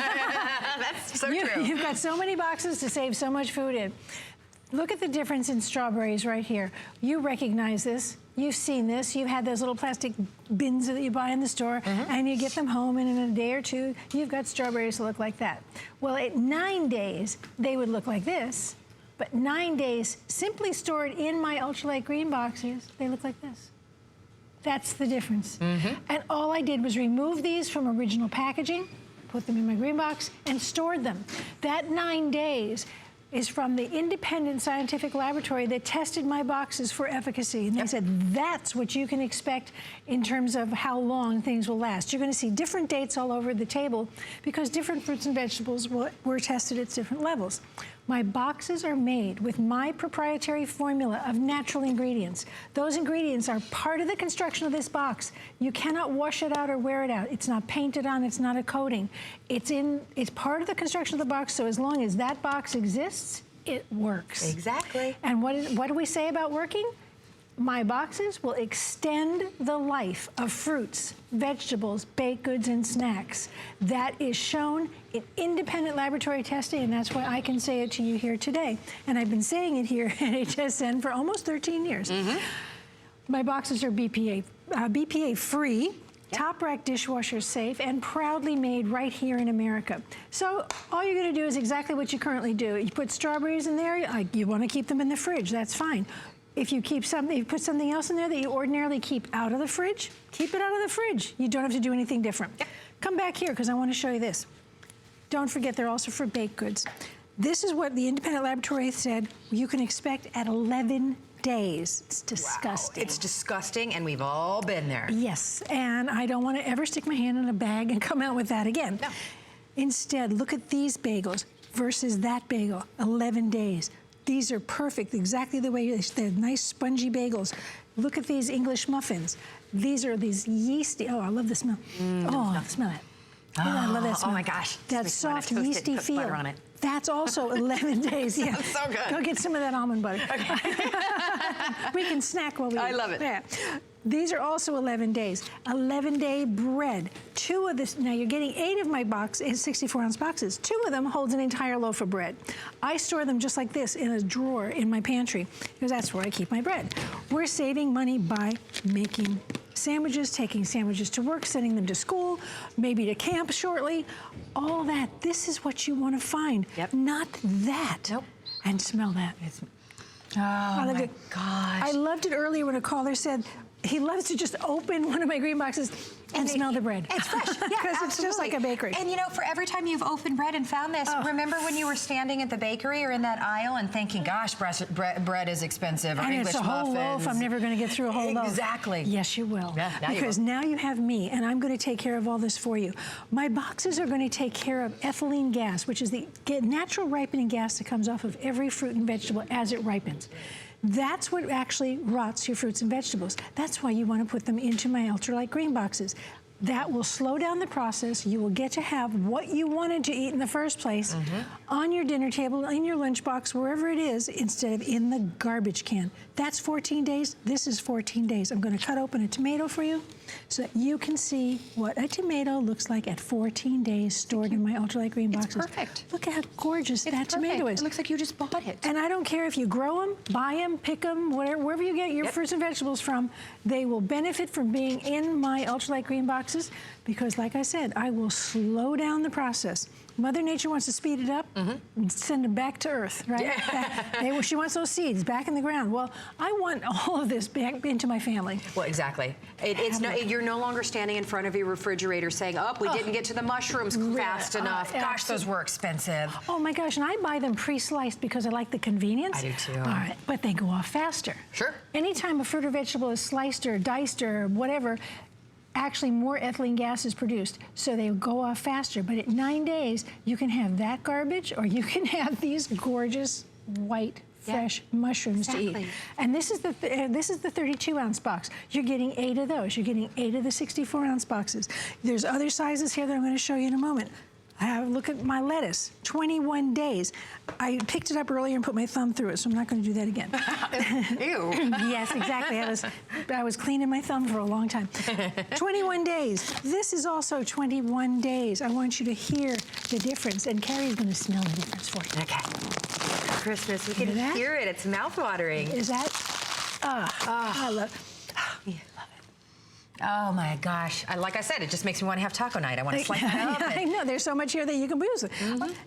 That's so true. You've got so many boxes to save so much food in. Look at the difference in strawberries right here. You recognize this. You've seen this. You've had those little plastic bins that you buy in the store, and you get them home, and in a day or two, you've got strawberries that look like that. Well, at 9 days, they would look like this. But 9 days, simply stored in my ultralight green boxes, they look like this. That's the difference. And all I did was remove these from original packaging, put them in my green box, and stored them. That 9 days is from the independent scientific laboratory that tested my boxes for efficacy. And they said, that's what you can expect in terms of how long things will last. You're gonna see different dates all over the table because different fruits and vegetables were tested at different levels. My boxes are made with my proprietary formula of natural ingredients. Those ingredients are part of the construction of this box. You cannot wash it out or wear it out. It's not painted on, it's not a coating. It's part of the construction of the box, so as long as that box exists, it works. Exactly. And what do we say about working? My boxes will extend the life of fruits, vegetables, baked goods, and snacks. That is shown in independent laboratory testing, and that's why I can say it to you here today. And I've been saying it here at HSN for almost 13 years. My boxes are BPA free, top rack dishwasher safe, and proudly made right here in America. So all you're gonna do is exactly what you currently do. You put strawberries in there, you wanna keep them in the fridge, that's fine. If you put something else in there that you ordinarily keep out of the fridge, keep it out of the fridge. You don't have to do anything different. Come back here, because I want to show you this. Don't forget, they're also for baked goods. This is what the independent laboratory said you can expect at 11 days. It's disgusting. Wow. It's disgusting, and we've all been there. Yes, and I don't want to ever stick my hand in a bag and come out with that again. No. Instead, look at these bagels versus that bagel, 11 days. These are perfect, exactly the way they're nice spongy bagels. Look at these English muffins. These are these yeasty, oh, I love the smell. Oh, smell it. Oh, I love that smell. Oh my gosh. That soft, yeasty feel. Butter on it. That's also 11 days. Yeah. Sounds so good. Go get some of that almond butter. Okay. We can snack while we eat. I love it. Yeah. These are also 11 days. 11-day bread. 2 of this, now you're getting 8 of my box in 64-ounce boxes. 2 of them holds an entire loaf of bread. I store them just like this in a drawer in my pantry because that's where I keep my bread. We're saving money by making sandwiches, taking sandwiches to work, sending them to school, maybe to camp shortly. All that. This is what you want to find. Yep. Not that. Nope. And smell that. Oh my gosh. I loved it earlier when a caller said he loves to just open one of my green boxes and smell the bread. It's fresh, yeah, because it's just like a bakery. And you know, for every time you've opened bread and found this, remember when you were standing at the bakery or in that aisle and thinking, gosh, bread is expensive, or and English it's a whole muffins. loaf. I'm never going to get through a whole loaf. Exactly. Yes, you will. Yeah, now because you will. now you have me, and I'm going to take care of all this for you. My boxes are going to take care of ethylene gas, which is the natural ripening gas that comes off of every fruit and vegetable as it ripens. That's what actually rots your fruits and vegetables. That's why you want to put them into my ultralight green boxes. That will slow down the process. You will get to have what you wanted to eat in the first place on your dinner table, in your lunchbox, wherever it is, instead of in the garbage can. That's 14 days. This is 14 days. I'm going to cut open a tomato for you. so that you can see what a tomato looks like at 14 days stored in my ultralight green boxes. It's perfect. Look at how gorgeous that tomato is. It looks like you just bought it. And I don't care if you grow them, buy them, pick them, wherever you get your fruits and vegetables from, they will benefit from being in my ultralight green boxes because, like I said, I will slow down the process. Mother Nature wants to speed it up and send them back to Earth, right? Yeah. She wants those seeds back in the ground. Well, I want all of this back into my family. Well, exactly. You're no longer standing in front of your refrigerator saying, oh, we didn't get to the mushrooms fast enough. Gosh, those were expensive. Oh my gosh, and I buy them pre-sliced because I like the convenience. I do too. All right, but they go off faster. Sure. Anytime a fruit or vegetable is sliced or diced or whatever, actually more ethylene gas is produced, so they go off faster. But at 9 days, you can have that garbage or you can have these gorgeous white fresh mushrooms to eat. And this is the 32-ounce box. You're getting 8 of those. You're getting 8 of the 64-ounce boxes. There's other sizes here that I'm going to show you in a moment. Look at my lettuce, 21 days. I picked it up earlier and put my thumb through it, so I'm not going to do that again. Ew. Yes, exactly. I was cleaning my thumb for a long time. 21 days. This is also 21 days. I want you to hear the difference, and Carrie's going to smell the difference for you. Okay. Christmas, we can hear it. It's mouth-watering. Is that? I love it. Oh my gosh. Like I said, it just makes me want to have taco night. I want to slice it up. I know, there's so much here that you can use.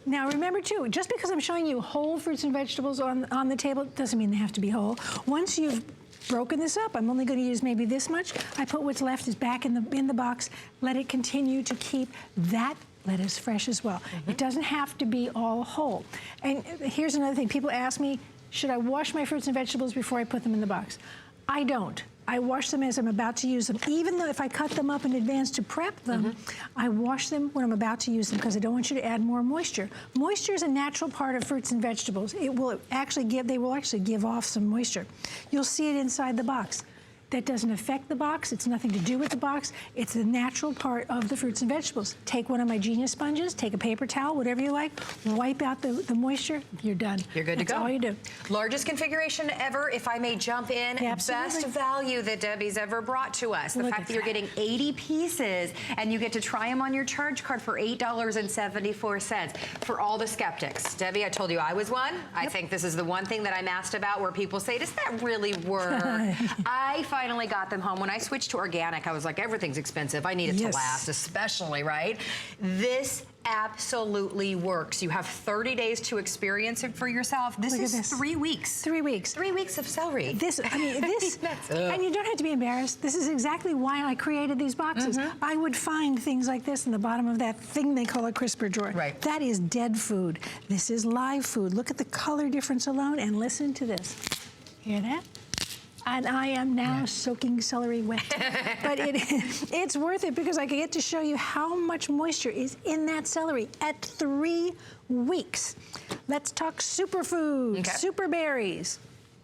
Now remember too, just because I'm showing you whole fruits and vegetables on the table, doesn't mean they have to be whole. Once you've broken this up, I'm only going to use maybe this much. I put what's left is back in the box. Let it continue to keep that lettuce fresh as well. It doesn't have to be all whole. And here's another thing. People ask me, should I wash my fruits and vegetables before I put them in the box? I don't. I wash them as I'm about to use them. Even though if I cut them up in advance to prep them, I wash them when I'm about to use them because I don't want you to add more moisture. Moisture is a natural part of fruits and vegetables. They will actually give off some moisture. You'll see it inside the box. That doesn't affect the box. It's nothing to do with the box. It's the natural part of the fruits and vegetables. Take one of my Genius sponges, take a paper towel, whatever you like, wipe out the moisture, you're done. You're good to go. That's all you do. Largest configuration ever, if I may jump in. Yeah, absolutely. Best value that Debbie's ever brought to us. The fact that you're getting 80 pieces and you get to try them on your charge card for $8.74 for all the skeptics. Debbie, I told you I was one. I think this is the one thing that I'm asked about where people say, does that really work? I finally got them home. When I switched to organic, I was like, everything's expensive. I need it to last, especially, right? This absolutely works. You have 30 days to experience it for yourself. This is 3 weeks. 3 weeks. 3 weeks of celery. This, and you don't have to be embarrassed. This is exactly why I created these boxes. I would find things like this in the bottom of that thing they call a crisper drawer. Right. That is dead food. This is live food. Look at the color difference alone and listen to this. Hear that? And I am now soaking celery wet. But it's worth it because I get to show you how much moisture is in that celery at 3 weeks. Let's talk superfood, super berries.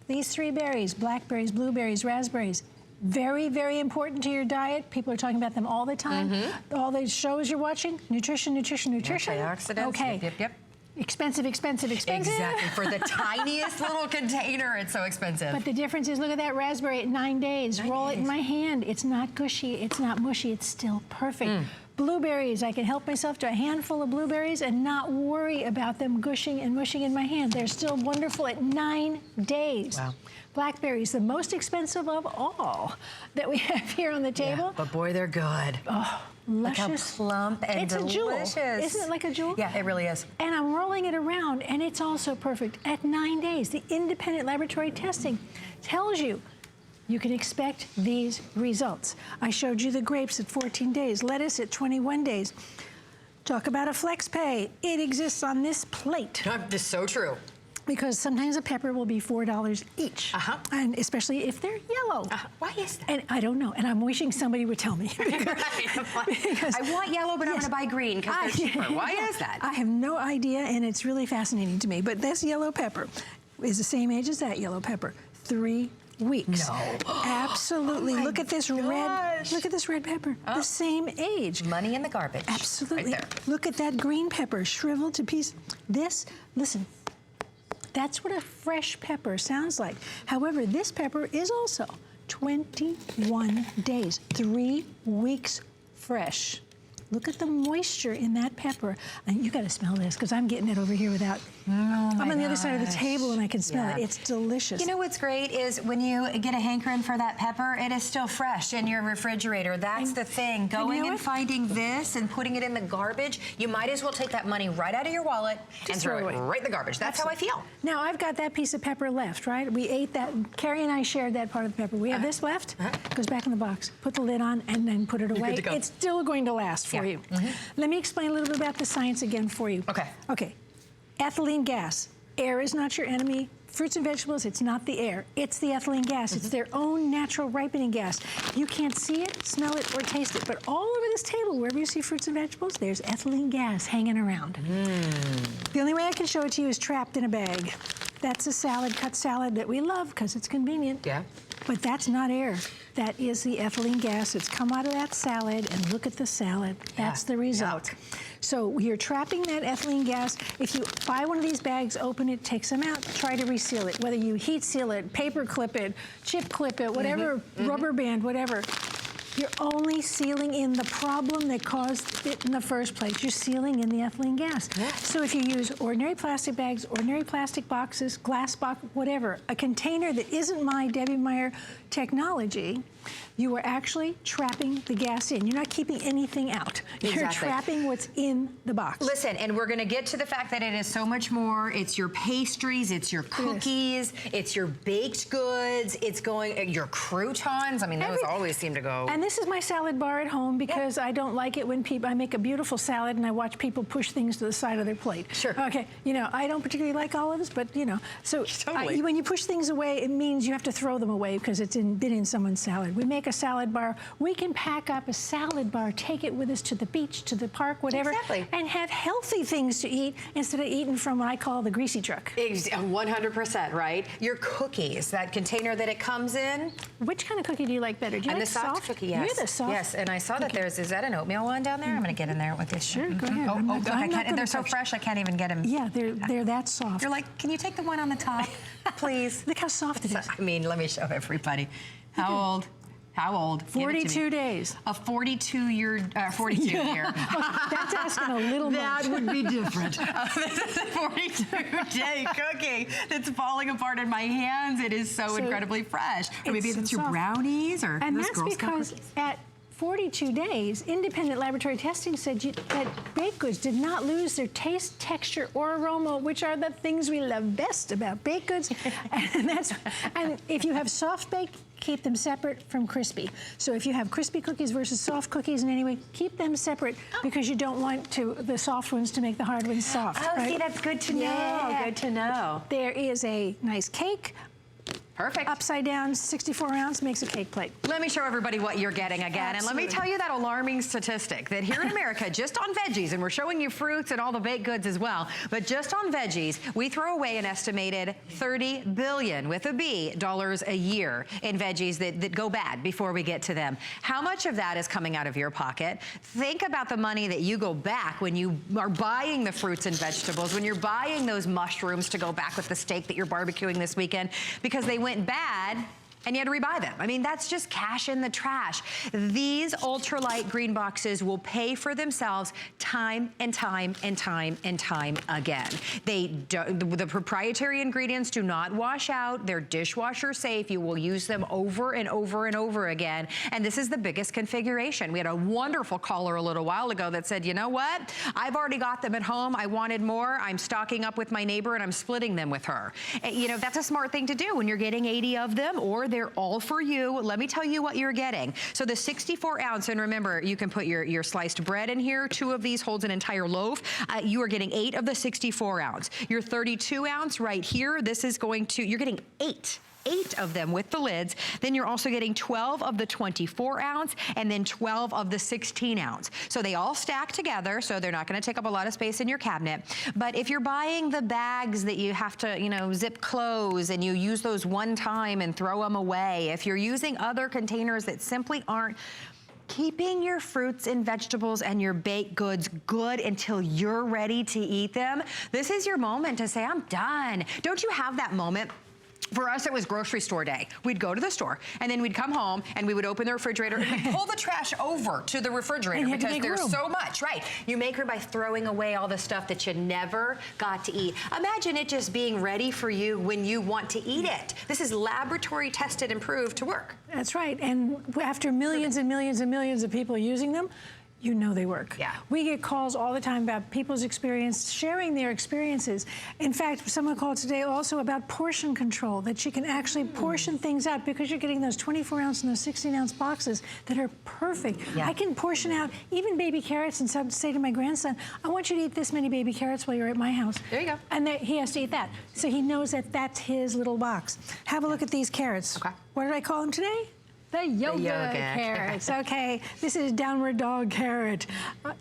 These 3 berries, blackberries, blueberries, raspberries, very, very important to your diet. People are talking about them all the time. All the shows you're watching, nutrition, nutrition, nutrition. Antioxidants, okay. Yep. Expensive, expensive, expensive. Exactly. For the tiniest little container, it's so expensive. But the difference is, look at that raspberry at 9 days. Roll it in my hand. It's not gushy. It's not mushy. It's still perfect. Blueberries, I can help myself to a handful of blueberries and not worry about them gushing and mushing in my hand. They're still wonderful at 9 days. Wow. Blackberries, the most expensive of all that we have here on the table. Yeah, but boy, they're good. Oh, luscious. Look how plump and delicious. It's a jewel. Isn't it like a jewel? Yeah, it really is. And I'm rolling it around, and it's also perfect at 9 days. The independent laboratory testing tells you you can expect these results. I showed you the grapes at 14 days, lettuce at 21 days. Talk about a flex pay. It exists on this plate. This is so true. Because sometimes a pepper will be $4 each, and especially if they're yellow. Why is that? And I don't know, and I'm wishing somebody would tell me. Because I want yellow, but I'm going to buy green because they're cheaper. Why is that? I have no idea, and it's really fascinating to me. But this yellow pepper is the same age as that yellow pepper, 3 weeks. No. Absolutely. Look at this red. Look at this red pepper. The same age. Money in the garbage. Absolutely. Right there. Look at that green pepper, shriveled to pieces. This, listen. That's what a fresh pepper sounds like. However, this pepper is also 21 days, 3 weeks fresh. Look at the moisture in that pepper. And you gotta smell this, because I'm getting it over here without, I'm on the other side of the table and I can smell it. It's delicious. You know what's great is when you get a hankering for that pepper, it is still fresh in your refrigerator. That's the thing. Going and finding this and putting it in the garbage, you might as well take that money right out of your wallet and throw it right in the garbage. That's how I feel. Now, I've got that piece of pepper left, right? We ate that. Carrie and I shared that part of the pepper. We have this left. Goes back in the box. Put the lid on and then put it away. It's still going to last for you. Let me explain a little bit about the science again for you. Okay. Ethylene gas. Air is not your enemy. Fruits and vegetables, it's not the air. It's the ethylene gas. It's their own natural ripening gas. You can't see it, smell it, or taste it, but all over this table, wherever you see fruits and vegetables, there's ethylene gas hanging around. The only way I can show it to you is trapped in a bag. That's a salad, cut salad that we love because it's convenient. But that's not air. That is the ethylene gas that's come out of that salad, and look at the salad. That's the result. So you're trapping that ethylene gas. If you buy one of these bags, open it, take some out, try to reseal it. Whether you heat seal it, paper clip it, chip clip it, whatever, rubber band, whatever. You're only sealing in the problem that caused it in the first place. You're sealing in the ethylene gas. So if you use ordinary plastic bags, ordinary plastic boxes, glass box, whatever, a container that isn't my Debbie Meyer technology, you are actually trapping the gas in. You're not keeping anything out. You're trapping what's in the box. Listen, and we're gonna get to the fact that it is so much more. It's your pastries, it's your cookies, it's your baked goods, it's going, your croutons. I mean, those always seem to go. And this is my salad bar at home because I don't like it when people, I make a beautiful salad and I watch people push things to the side of their plate. Okay, you know, I don't particularly like olives, but you know, so when you push things away, it means you have to throw them away because it's been in someone's salad. We make a salad bar. We can pack up a salad bar, take it with us to the beach, to the park, whatever, and have healthy things to eat instead of eating from what I call the greasy truck. 100%, right? Your cookies, that container that it comes in. Which kind of cookie do you like better? Do you like the soft cookie, yes. You're the soft. Yes, and I saw that there's, is that an oatmeal one down there? I'm gonna get in there with you. Sure, go ahead. They're so fresh, I can't even get them. Yeah, they're that soft. You're like, can you take the one on the top, please? Look how soft it is. I mean, let me show everybody. How old? How old? 42 days. A 42-year, 42-year. That's asking a little much. That would be different. This is a 42-day cookie that's falling apart in my hands. It is so incredibly fresh. Or maybe it's your brownies or and those that's Girl because Scout cookies. at 42 days, independent laboratory testing said that baked goods did not lose their taste, texture, or aroma, which are the things we love best about baked goods. and if you have soft baked, keep them separate from crispy. So if you have crispy cookies versus soft cookies in any way, keep them separate because you don't want the soft ones to make the hard ones soft. Oh, see, that's good to know. Good to know. There is a nice cake. Perfect. Upside down, 64 ounce, makes a cake plate. Let me show everybody what you're getting again. And let me tell you that alarming statistic that here in America, just on veggies, and we're showing you fruits and all the baked goods as well, but just on veggies, we throw away an estimated $30 billion, with a B, dollars a year in veggies that go bad before we get to them. How much of that is coming out of your pocket? Think about the money that you go back when you are buying the fruits and vegetables, when you're buying those mushrooms to go back with the steak that you're barbecuing this weekend, because they went bad and you had to rebuy them. I mean, that's just cash in the trash. These ultralight green boxes will pay for themselves time and time and time and time again. The proprietary ingredients do not wash out. They're dishwasher safe. You will use them over and over and over again. And this is the biggest configuration. We had a wonderful caller a little while ago that said, you know what? I've already got them at home. I wanted more. I'm stocking up with my neighbor and I'm splitting them with her. And, you know, that's a smart thing to do when you're getting 80 of them, or they're all for you. Let me tell you what you're getting. So the 64 ounce, and remember, you can put your sliced bread in here. 2 of these holds an entire loaf. You are getting 8 of the 64 ounce. Your 32 ounce right here, this is going to, you're getting 8 of them with the lids. Then you're also getting 12 of the 24 ounce and then 12 of the 16 ounce. So they all stack together, so they're not gonna take up a lot of space in your cabinet. But if you're buying the bags that you have to, you know, zip close and you use those one time and throw them away, if you're using other containers that simply aren't keeping your fruits and vegetables and your baked goods good until you're ready to eat them, this is your moment to say, I'm done. Don't you have that moment For us, it was grocery store day. We'd go to the store, and then we'd come home, and we would open the refrigerator, and we'd pull the trash over to the refrigerator because there's so much, right? You make room by throwing away all the stuff that you never got to eat. Imagine it just being ready for you when you want to eat it. This is laboratory tested and proved to work. That's right, and after millions and millions and millions of people using them, you know they work. Yeah. We get calls all the time about people's experience, sharing their experiences. In fact, someone called today also about portion control, that you can actually portion things out because you're getting those 24-ounce and those 16-ounce boxes that are perfect. Yeah. I can portion out even baby carrots and say to my grandson, I want you to eat this many baby carrots while you're at my house. There you go. And he has to eat that. So he knows that that's his little box. Have a look at these carrots. Okay. What did I call them today? The yoga carrots. Okay, this is downward dog carrot.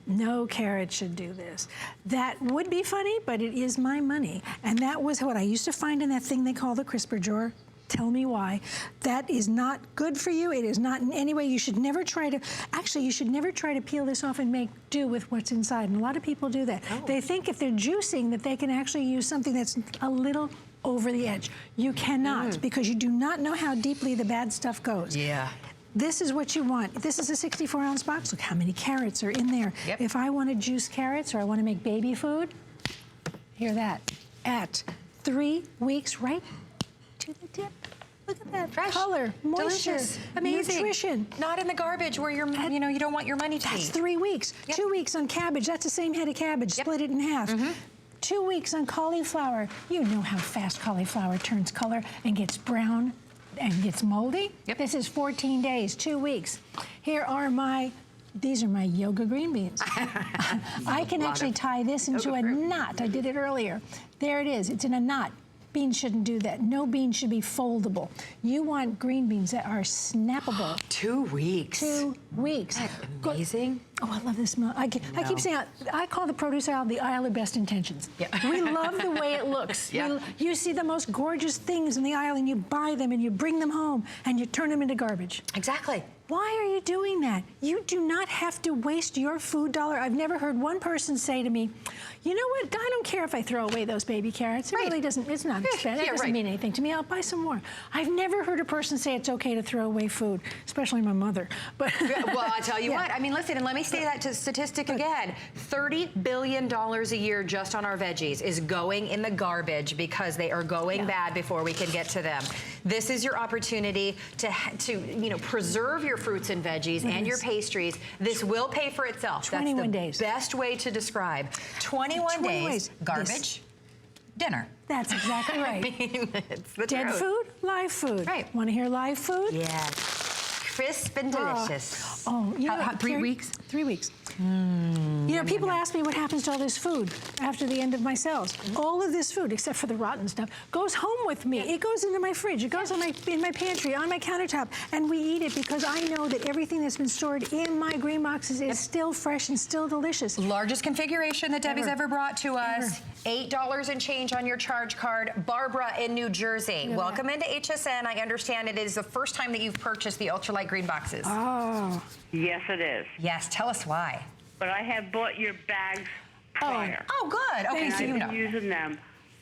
No carrot should do this. That would be funny, but it is my money. And that was what I used to find in that thing they call the crisper drawer. Tell me why. That is not good for you. It is not in any way. You should never try to, actually, you should never try to peel this off and make do with what's inside. And a lot of people do that. Oh. They think if they're juicing that they can actually use something that's a little over the edge. You cannot, because you do not know how deeply the bad stuff goes. Yeah. This is what you want. This is a 64-ounce box. Look how many carrots are in there. Yep. If I want to juice carrots or I want to make baby food, hear that. At 3 weeks, right to the tip. Look at that. Fresh, color, moisture, delicious, amazing. nutrition. Not in the garbage where you're, you know, you don't want your money to That's be. 3 weeks. Yep. 2 weeks on cabbage. That's the same head of cabbage. Yep. Split it in half. 2 weeks on cauliflower. You know how fast cauliflower turns color and gets brown and gets moldy. Yep. This is 14 days, 2 weeks. Here are these are my yoga green beans. I can actually tie this into a knot. I did it earlier. There it is. It's in a knot. Beans shouldn't do that. No bean should be foldable. You want green beans that are snappable. 2 weeks. 2 weeks. Amazing. Oh, I love this smell. I keep saying, I call the produce aisle the aisle of best intentions. Yeah. We love the way it looks. Yeah. You see the most gorgeous things in the aisle and you buy them and you bring them home and you turn them into garbage. Exactly. Why are you doing that? You do not have to waste your food dollar. I've never heard one person say to me, you know what, I don't care if I throw away those baby carrots. It really doesn't, it's not expensive. It doesn't mean anything to me. I'll buy some more. I've never heard a person say it's okay to throw away food, especially my mother. But well, I tell you what, I mean, listen, and let me say that statistic again. $30 billion a year just on our veggies is going in the garbage because they are going bad before we can get to them. This is your opportunity to you know, preserve your fruits and veggies and your pastries. This will pay for itself. 21 days. Best way to describe. 21 days, garbage, dinner. That's exactly right. I mean, it's the Dead truth. food, live food. Right. Want to hear live food? Yes. Crisp and delicious. Oh, you know, 3 weeks? 3 weeks. You know, people ask me what happens to all this food after the end of my sales. All of this food, except for the rotten stuff, goes home with me. It goes into my fridge. It goes in my pantry, on my countertop, and we eat it because I know that everything that's been stored in my green boxes is still fresh and still delicious. Largest configuration that Debbie's ever brought to us. $8 and change on your charge card. Barbara in New Jersey. Welcome into HSN. I understand it is the first time that you've purchased the ultralight green boxes. Oh. Yes, it is. Yes, tell us why. But I have bought your bags prior. Oh, good. Okay, And so you I've know. been using them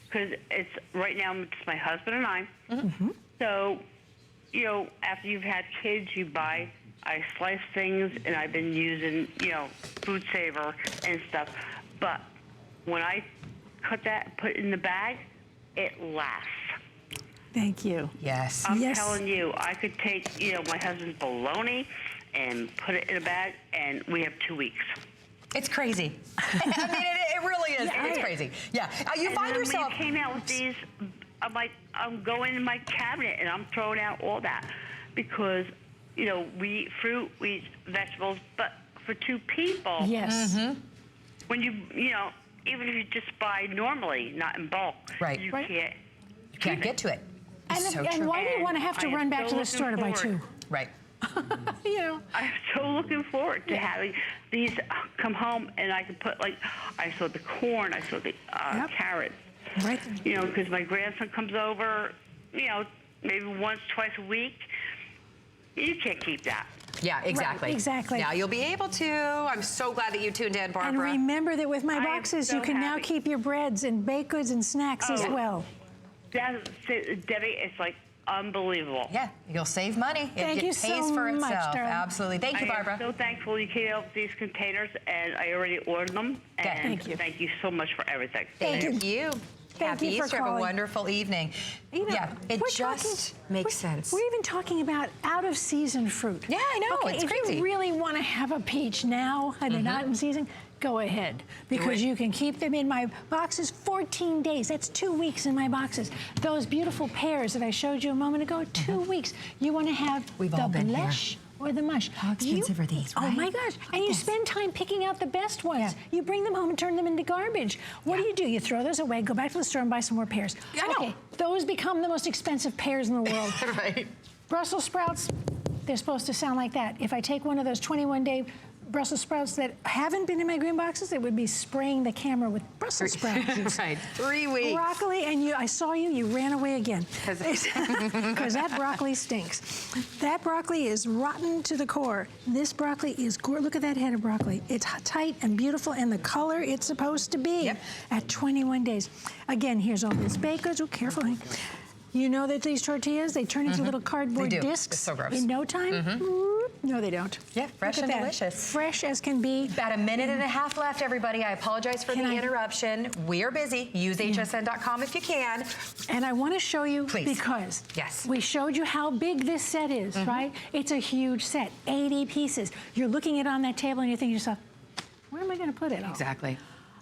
because it's right now it's my husband and I. So, you know, after you've had kids, I slice things, and I've been using, you know, Food Saver and stuff. But when I cut that, put it in the bag, it lasts. Thank you. Yes. I'm telling you, I could take, you know, my husband's bologna and put it in a bag, and we have 2 weeks. It's crazy. I mean, it really is. It's crazy. Yeah. You find yourself. When you came out with these, I'm like, I'm going in my cabinet and I'm throwing out all that because, you know, we eat fruit, we eat vegetables, but for 2 people, when you know, even if you just buy normally, not in bulk, you can't get to it. It's And why do you want to have to run back to the store to buy 2? Right. You know. I'm so looking forward to having these come home, and I can put, like, I saw the corn, I saw the carrots. Right. You know, because my grandson comes over, you know, maybe once, twice a week. You can't keep that. Yeah, exactly. Right, exactly. Now you'll be able to. I'm so glad that you tuned in, Barbara. And remember that with my I am boxes, so you can now happy. keep your breads and baked goods and snacks as well. Debbie, it's like unbelievable. Yeah, you'll save money. Thank it you pays so for much, itself. darling. Absolutely. Thank you, Barbara. I am so thankful you came up with these containers, and I already ordered them. Good. And Thank you. So much for everything. Thank you. Thank Happy you for Easter. Have a calling. wonderful evening. You know, Yeah, it we're just makes sense. We're even talking about out-of-season fruit. Yeah, I know. Okay, It's if crazy. you really want to have a peach now and they're not in season, go ahead. Because you can keep them in my boxes 14 days. That's 2 weeks in my boxes. Those beautiful pears that I showed you a moment ago, 2 weeks. You want to have We've the all been here. blush or the mush. How expensive are these, Oh right? my gosh. And you spend time picking out the best ones. Yeah. You bring them home and turn them into garbage. What do? You throw those away, go back to the store and buy some more pears. I know. Okay, those become the most expensive pears in the world. Right. Brussels sprouts, they're supposed to sound like that. If I take one of those 21-day Brussels sprouts that haven't been in my green boxes, it would be spraying the camera with Brussels sprout juice. Right. 3 weeks. Broccoli, and I saw you ran away again. 'Cause Because that broccoli stinks. That broccoli is rotten to the core. This broccoli is, look at that head of broccoli. It's tight and beautiful and the color it's supposed to be at 21 days. Again, here's all this bacon. Oh, careful. You know that these tortillas, they turn into little cardboard They do. discs It's so gross. in no time? No, they don't. Yeah, fresh Look at and that. delicious. Fresh as can be. About a minute and a half left, everybody. I apologize for Can the I- interruption. We are busy. Use hsn.com if you can. And I want to show you Please. because Yes. we showed you how big this set is, right? It's a huge set, 80 pieces. You're looking at it on that table and you're thinking to yourself, where am I going to put it? Exactly.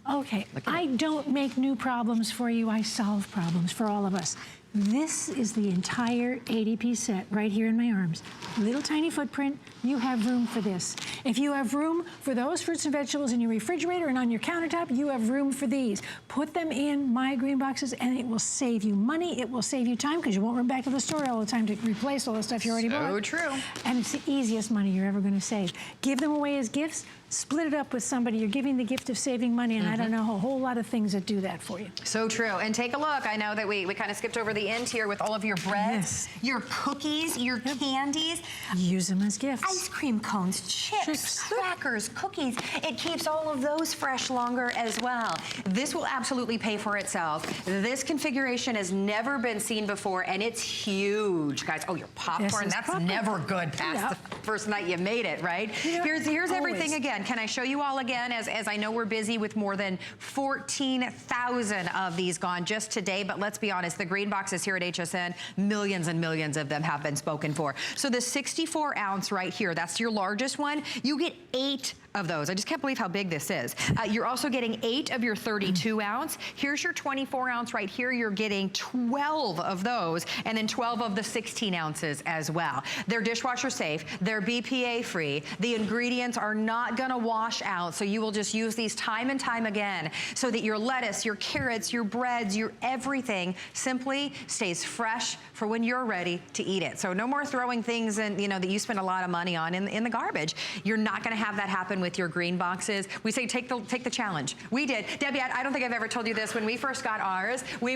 Okay, I don't make new problems for you. I solve problems for all of us. This is the entire 80-piece set right here in my arms. Little tiny footprint. You have room for this. If you have room for those fruits and vegetables in your refrigerator and on your countertop, you have room for these. Put them in my green boxes and it will save you money. It will save you time because you won't run back to the store all the time to replace all the stuff you already bought. So true. And it's the easiest money you're ever going to save. Give them away as gifts. Split it up with somebody. You're giving the gift of saving money, and I don't know a whole lot of things that do that for you. So true. And take a look. I know that we kind of skipped over the end here with all of your breads, your cookies, your candies. Use them as gifts. Ice cream cones, chips, crackers, cookies. It keeps all of those fresh longer as well. This will absolutely pay for itself. This configuration has never been seen before, and it's huge, guys. Oh, your popcorn, that's never good past the first night you made it, right? You know, Here's everything again. Can I show you all again, as I know we're busy with more than 14,000 of these gone just today, but let's be honest, the green boxes here at HSN, millions and millions of them have been spoken for. So the 64 ounce right here, that's your largest one. You get 8 of those. I just can't believe how big this is. You're also getting 8 of your 32 ounce. Here's your 24 ounce right here. You're getting 12 of those, and then 12 of the 16 ounces as well. They're dishwasher safe. They're BPA free. The ingredients are not gonna wash out, so you will just use these time and time again so that your lettuce, your carrots, your breads, your everything simply stays fresh for when you're ready to eat it. So no more throwing things in, you know, that you spend a lot of money on in the garbage. You're not gonna have that happen with your green boxes. We say take the challenge. We did. Debbie, I don't think I've ever told you this. When we first got ours, we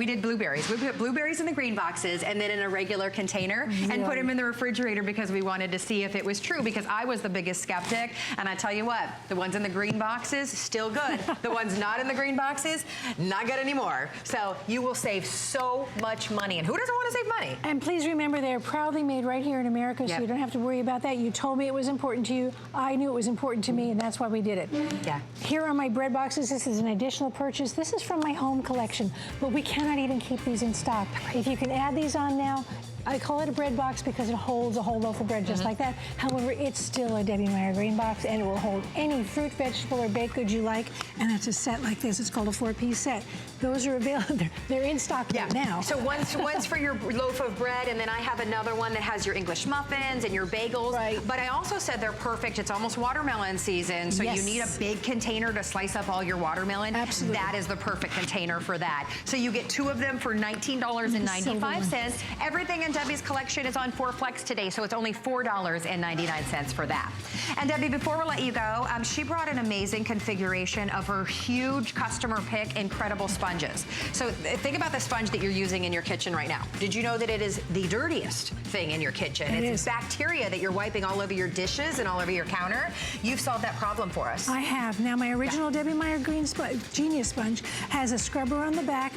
did blueberries. We put blueberries in the green boxes and then in a regular container and put them in the refrigerator because we wanted to see if it was true, because I was the biggest skeptic. And I tell you what, the ones in the green boxes, still good. The ones not in the green boxes, not good anymore. So you will save so much money. And who doesn't want to save money? And please remember, they're proudly made right here in America, so you don't have to worry about that. You told me it was important to you. I knew it was important to me, and that's why we did it. Yeah. Here are my bread boxes. This is an additional purchase. This is from my home collection, but we cannot even keep these in stock. If you can add these on now, I call it a bread box because it holds a whole loaf of bread just like that. However, it's still a Debbie Meyer green box, and it will hold any fruit, vegetable, or baked goods you like, and it's a set like this. It's called a 4-piece set. Those are available. They're in stock right now. So one's for your loaf of bread, and then I have another one that has your English muffins and your bagels. Right. But I also said they're perfect. It's almost watermelon season, so you need a big container to slice up all your watermelon. Absolutely. That is the perfect container for that. So you get 2 of them for $19.95. Everything in Debbie's collection is on 4Flex today, so it's only $4.99 for that. And Debbie, before we let you go, she brought an amazing configuration of her huge customer pick incredible sponges. So think about the sponge that you're using in your kitchen right now. Did you know that it is the dirtiest thing in your kitchen? It's bacteria that you're wiping all over your dishes and all over your counter. You've solved that problem for us. I have. Now, my original Debbie Meyer Green Genius Sponge has a scrubber on the back,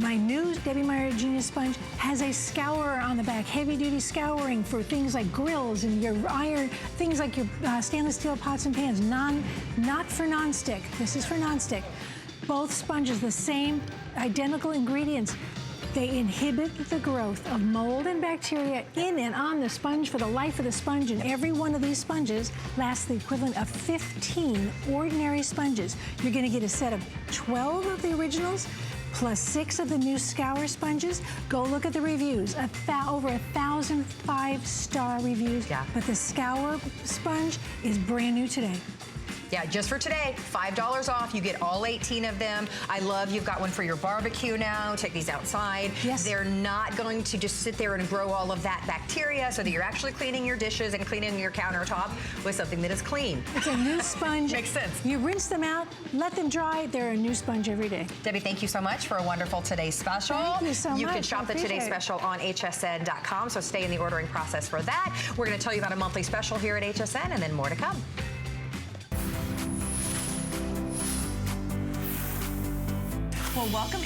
My new Debbie Meyer Genius Sponge has a scourer on the back, heavy-duty scouring for things like grills and your iron, things like your stainless steel pots and pans. Not for non-stick. This is for non-stick. Both sponges, the same identical ingredients. They inhibit the growth of mold and bacteria in and on the sponge for the life of the sponge, and every one of these sponges lasts the equivalent of 15 ordinary sponges. You're gonna get a set of 12 of the originals, plus 6 of the new Scour sponges. Go look at the reviews. Over 1,000 5-star reviews. Yeah. But the Scour sponge is brand new today. Yeah, just for today, $5 off. You get all 18 of them. I love you've got one for your barbecue now. Take these outside. Yes. They're not going to just sit there and grow all of that bacteria, so that you're actually cleaning your dishes and cleaning your countertop with something that is clean. It's a new sponge. Makes sense. You rinse them out, let them dry. They're a new sponge every day. Debbie, thank you so much for a wonderful Today's Special. Thank you so You much. can shop the Today's Special on hsn.com, so stay in the ordering process for that. We're going to tell you about a monthly special here at HSN, and then more to come. Well, welcome